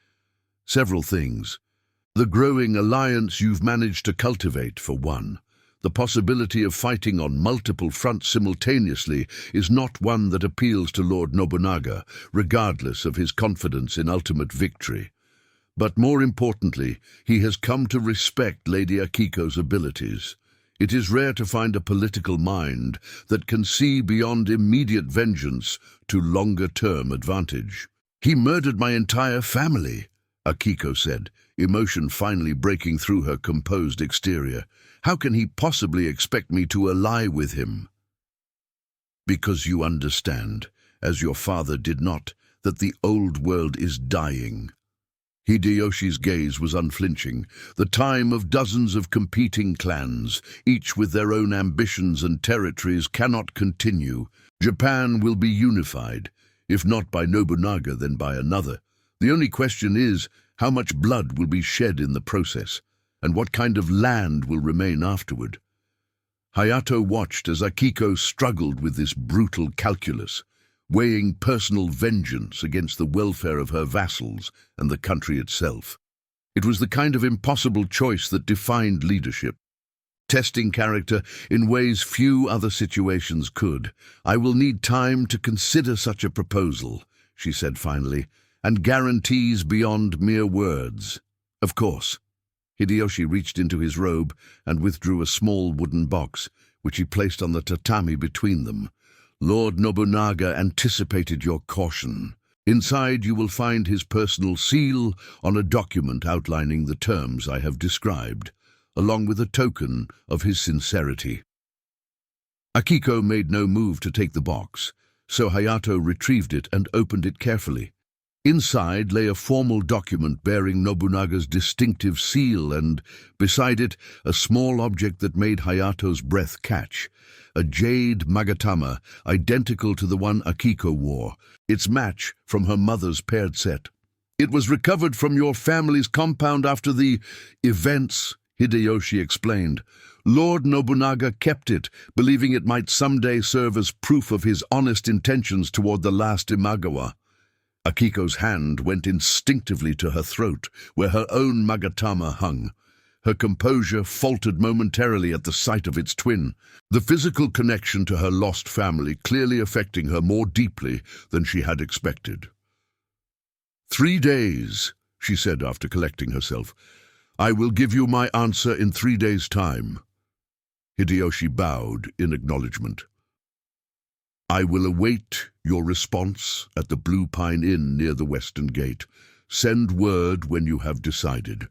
"Several things. The growing alliance you've managed to cultivate, for one. The possibility of fighting on multiple fronts simultaneously is not one that appeals to Lord Nobunaga, regardless of his confidence in ultimate victory. But more importantly, he has come to respect Lady Akiko's abilities. It is rare to find a political mind that can see beyond immediate vengeance to longer-term advantage. "He murdered my entire family," Akiko said, emotion finally breaking through her composed exterior. "How can he possibly expect me to ally with him?" "Because you understand, as your father did not, that the old world is dying." Hideyoshi's gaze was unflinching. "The time of dozens of competing clans, each with their own ambitions and territories, cannot continue. Japan will be unified, if not by Nobunaga, then by another. The only question is, how much blood will be shed in the process, and what kind of land will remain afterward?" Hayato watched as Akiko struggled with this brutal calculus, weighing personal vengeance against the welfare of her vassals and the country itself. It was the kind of impossible choice that defined leadership, testing character in ways few other situations could. "I will need time to consider such a proposal," she said finally, "and guarantees beyond mere words." "Of course." Hideyoshi reached into his robe and withdrew a small wooden box, which he placed on the tatami between them. "Lord Nobunaga anticipated your caution. Inside you will find his personal seal on a document outlining the terms I have described, along with a token of his sincerity." Akiko made no move to take the box, so Hayato retrieved it and opened it carefully. Inside lay a formal document bearing Nobunaga's distinctive seal and, beside it, a small object that made Hayato's breath catch. A jade magatama, identical to the one Akiko wore, its match from her mother's paired set. "It was recovered from your family's compound after the events," Hideyoshi explained. "Lord Nobunaga kept it, believing it might someday serve as proof of his honest intentions toward the last Imagawa." Akiko's hand went instinctively to her throat, where her own magatama hung. Her composure faltered momentarily at the sight of its twin, the physical connection to her lost family clearly affecting her more deeply than she had expected. "3 days," she said after collecting herself. "I will give you my answer in 3 days' time." Hideyoshi bowed in acknowledgement. "I will await your response at the Blue Pine Inn near the Western Gate. Send word when you have decided,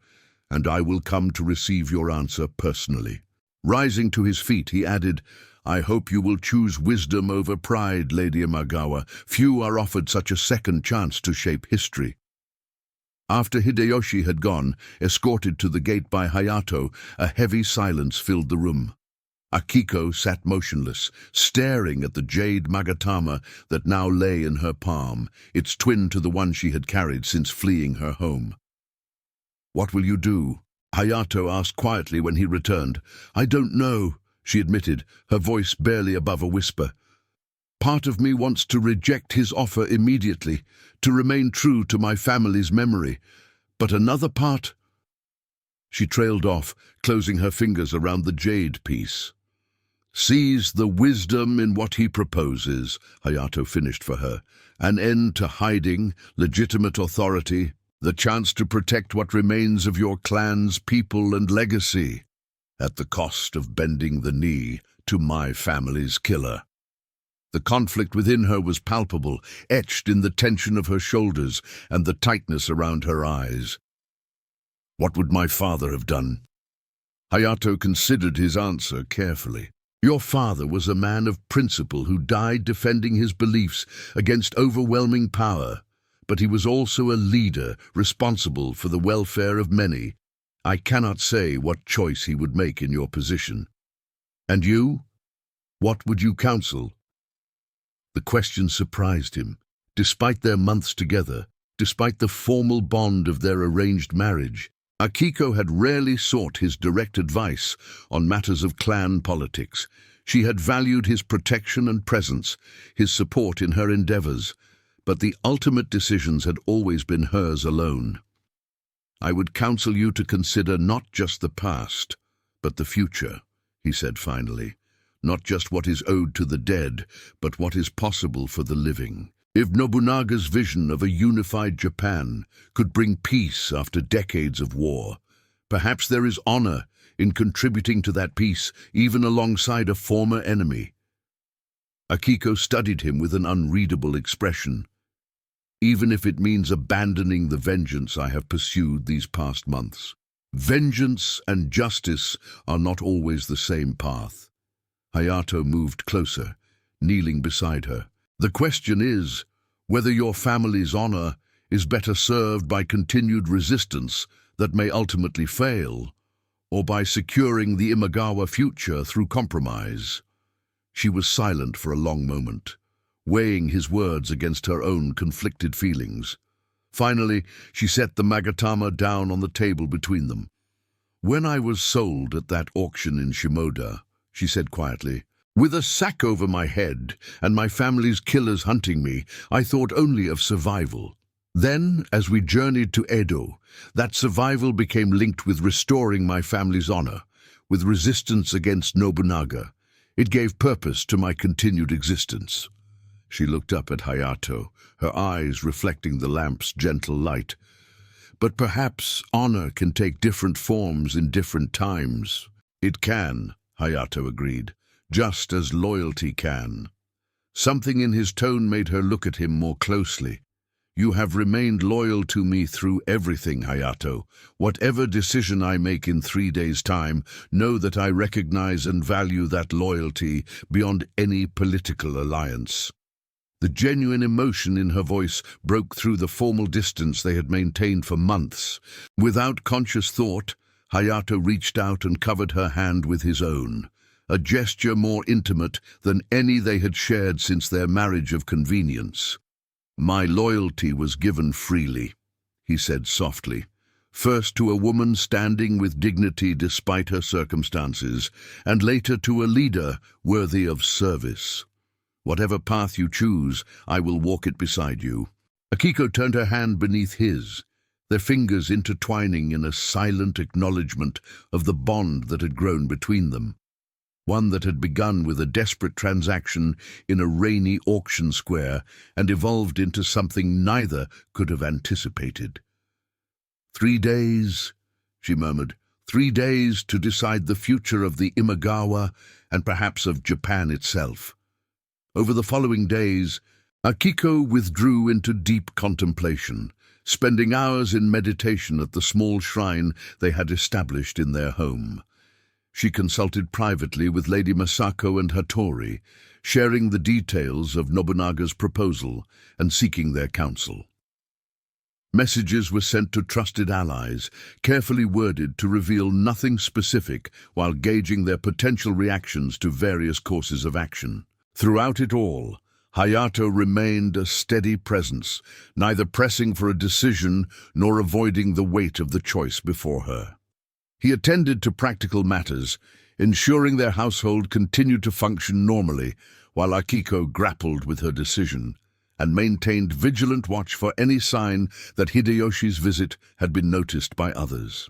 and I will come to receive your answer personally." Rising to his feet, he added, "I hope you will choose wisdom over pride, Lady Imagawa. Few are offered such a second chance to shape history." After Hideyoshi had gone, escorted to the gate by Hayato, a heavy silence filled the room. Akiko sat motionless, staring at the jade magatama that now lay in her palm, its twin to the one she had carried since fleeing her home. "What will you do?" Hayato asked quietly when he returned. "I don't know," she admitted, her voice barely above a whisper. "Part of me wants to reject his offer immediately, to remain true to my family's memory. But another part—" She trailed off, closing her fingers around the jade piece. "Sees the wisdom in what he proposes," Hayato finished for her. "An end to hiding, legitimate authority, the chance to protect what remains of your clan's people and legacy, at the cost of bending the knee to my family's killer." The conflict within her was palpable, etched in the tension of her shoulders and the tightness around her eyes. "What would my father have done?" Hayato considered his answer carefully. "Your father was a man of principle who died defending his beliefs against overwhelming power, but he was also a leader responsible for the welfare of many. I cannot say what choice he would make in your position. And you? What would you counsel?" The question surprised him. Despite their months together, despite the formal bond of their arranged marriage, Akiko had rarely sought his direct advice on matters of clan politics. She had valued his protection and presence, his support in her endeavors, but the ultimate decisions had always been hers alone. "I would counsel you to consider not just the past, but the future," he said finally. "Not just what is owed to the dead, but what is possible for the living. If Nobunaga's vision of a unified Japan could bring peace after decades of war, perhaps there is honor in contributing to that peace, even alongside a former enemy." Akiko studied him with an unreadable expression. "Even if it means abandoning the vengeance I have pursued these past months. Vengeance and justice are not always the same path." Hayato moved closer, kneeling beside her. "The question is whether your family's honor is better served by continued resistance that may ultimately fail, or by securing the Imagawa future through compromise." She was silent for a long moment, weighing his words against her own conflicted feelings. Finally, she set the magatama down on the table between them. "When I was sold at that auction in Shimoda," she said quietly, "with a sack over my head and my family's killers hunting me, I thought only of survival. Then, as we journeyed to Edo, that survival became linked with restoring my family's honor, with resistance against Nobunaga. It gave purpose to my continued existence." She looked up at Hayato, her eyes reflecting the lamp's gentle light. "But perhaps honor can take different forms in different times." "It can," Hayato agreed, "just as loyalty can." Something in his tone made her look at him more closely. "You have remained loyal to me through everything, Hayato. Whatever decision I make in 3 days' time, know that I recognize and value that loyalty beyond any political alliance." The genuine emotion in her voice broke through the formal distance they had maintained for months. Without conscious thought, Hayato reached out and covered her hand with his own, a gesture more intimate than any they had shared since their marriage of convenience. "My loyalty was given freely," he said softly, "first to a woman standing with dignity despite her circumstances, and later to a leader worthy of service. Whatever path you choose, I will walk it beside you." Akiko turned her hand beneath his, their fingers intertwining in a silent acknowledgement of the bond that had grown between them, one that had begun with a desperate transaction in a rainy auction square and evolved into something neither could have anticipated. 3 days, she murmured, 3 days to decide the future of the Imagawa and perhaps of Japan itself. Over the following days, Akiko withdrew into deep contemplation, spending hours in meditation at the small shrine they had established in their home. She consulted privately with Lady Masako and Hattori, sharing the details of Nobunaga's proposal and seeking their counsel. Messages were sent to trusted allies, carefully worded to reveal nothing specific while gauging their potential reactions to various courses of action. Throughout it all, Hayato remained a steady presence, neither pressing for a decision nor avoiding the weight of the choice before her. He attended to practical matters, ensuring their household continued to function normally, while Akiko grappled with her decision. and maintained vigilant watch for any sign that Hideyoshi's visit had been noticed by others.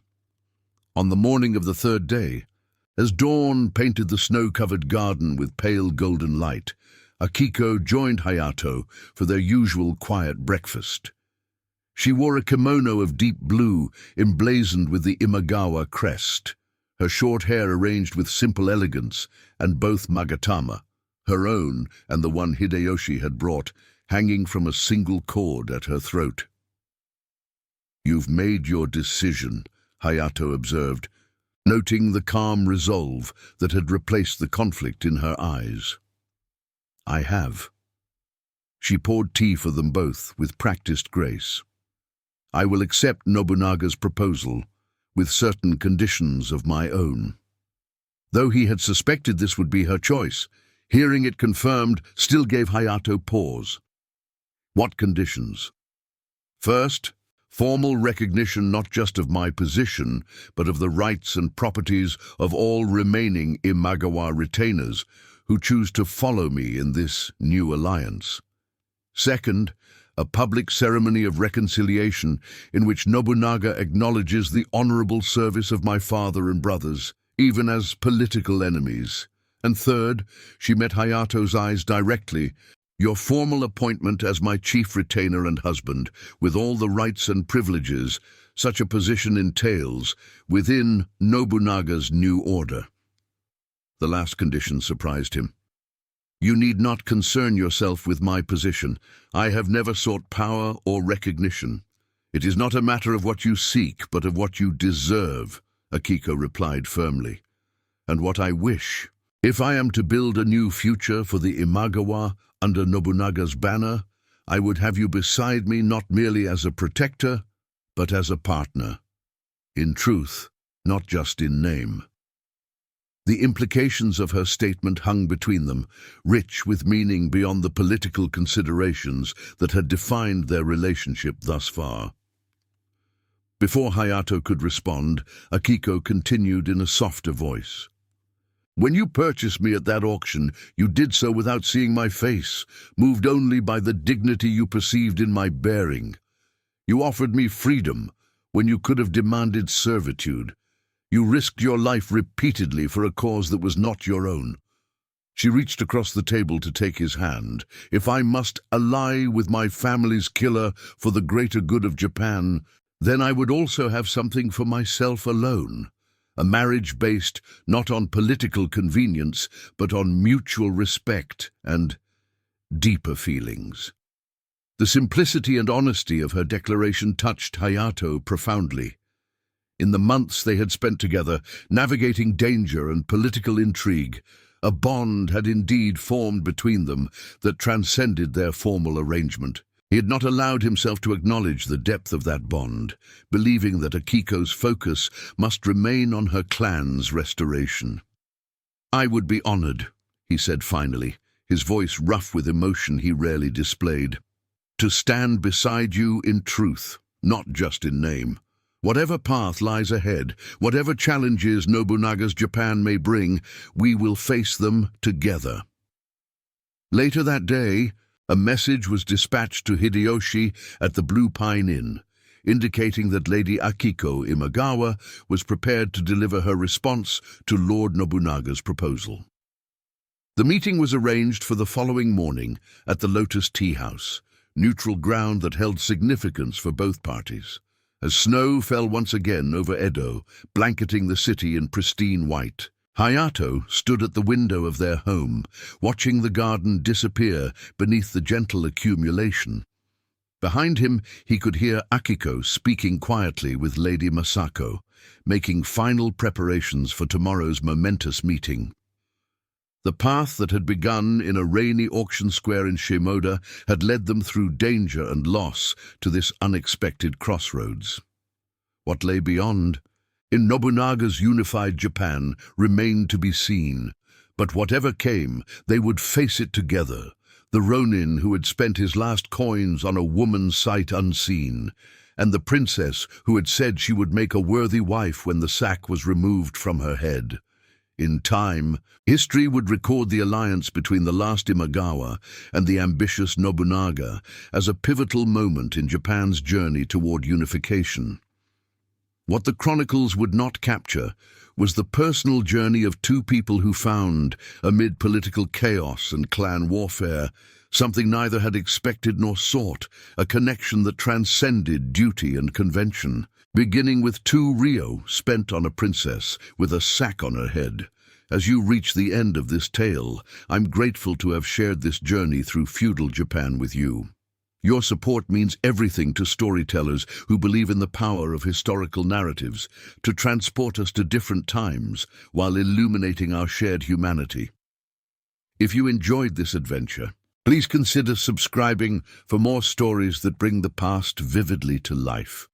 On the morning of the third day, as dawn painted the snow-covered garden with pale golden light, Akiko joined Hayato for their usual quiet breakfast. She wore a kimono of deep blue emblazoned with the Imagawa crest, her short hair arranged with simple elegance, and both magatama, her own and the one Hideyoshi had brought, hanging from a single cord at her throat. "You've made your decision," Hayato observed, noting the calm resolve that had replaced the conflict in her eyes. "I have." She poured tea for them both with practiced grace. "I will accept Nobunaga's proposal, with certain conditions of my own." Though he had suspected this would be her choice, hearing it confirmed still gave Hayato pause. "What conditions?" "First, formal recognition not just of my position, but of the rights and properties of all remaining Imagawa retainers who choose to follow me in this new alliance. Second, a public ceremony of reconciliation in which Nobunaga acknowledges the honorable service of my father and brothers, even as political enemies. And third, she met Hayato's eyes directly, your formal appointment as my chief retainer and husband, with all the rights and privileges such a position entails within Nobunaga's new order." The last condition surprised him. "You need not concern yourself with my position. I have never sought power or recognition. It is not a matter of what you seek, but of what you deserve," Akiko replied firmly. "And what I wish. If I am to build a new future for the Imagawa under Nobunaga's banner, I would have you beside me not merely as a protector, but as a partner. In truth, not just in name." The implications of her statement hung between them, rich with meaning beyond the political considerations that had defined their relationship thus far. Before Hayato could respond, Akiko continued in a softer voice. "When you purchased me at that auction, you did so without seeing my face, moved only by the dignity you perceived in my bearing. You offered me freedom when you could have demanded servitude. You risked your life repeatedly for a cause that was not your own." She reached across the table to take his hand. "If I must ally with my family's killer for the greater good of Japan, then I would also have something for myself alone. A marriage based not on political convenience, but on mutual respect and deeper feelings." The simplicity and honesty of her declaration touched Hayato profoundly. In the months they had spent together, navigating danger and political intrigue, a bond had indeed formed between them that transcended their formal arrangement. He had not allowed himself to acknowledge the depth of that bond, believing that Akiko's focus must remain on her clan's restoration. "I would be honored," he said finally, his voice rough with emotion he rarely displayed, "to stand beside you in truth, not just in name. Whatever path lies ahead, whatever challenges Nobunaga's Japan may bring, we will face them together." Later that day, a message was dispatched to Hideyoshi at the Blue Pine Inn, indicating that Lady Akiko Imagawa was prepared to deliver her response to Lord Nobunaga's proposal. The meeting was arranged for the following morning at the Lotus Tea House, neutral ground that held significance for both parties. As snow fell once again over Edo, blanketing the city in pristine white, Hayato stood at the window of their home, watching the garden disappear beneath the gentle accumulation. Behind him, he could hear Akiko speaking quietly with Lady Masako, making final preparations for tomorrow's momentous meeting. The path that had begun in a rainy auction square in Shimoda had led them through danger and loss to this unexpected crossroads. What lay beyond, in Nobunaga's unified Japan, remained to be seen, but whatever came, they would face it together. The Ronin who had spent his last coins on a woman sight unseen, and the princess who had said she would make a worthy wife when the sack was removed from her head. In time, history would record the alliance between the last Imagawa and the ambitious Nobunaga as a pivotal moment in Japan's journey toward unification. What the chronicles would not capture was the personal journey of two people who found, amid political chaos and clan warfare, something neither had expected nor sought, a connection that transcended duty and convention. Beginning with 2 Rio spent on a princess with a sack on her head. As you reach the end of this tale, I'm grateful to have shared this journey through feudal Japan with you. Your support means everything to storytellers who believe in the power of historical narratives to transport us to different times while illuminating our shared humanity. If you enjoyed this adventure, please consider subscribing for more stories that bring the past vividly to life.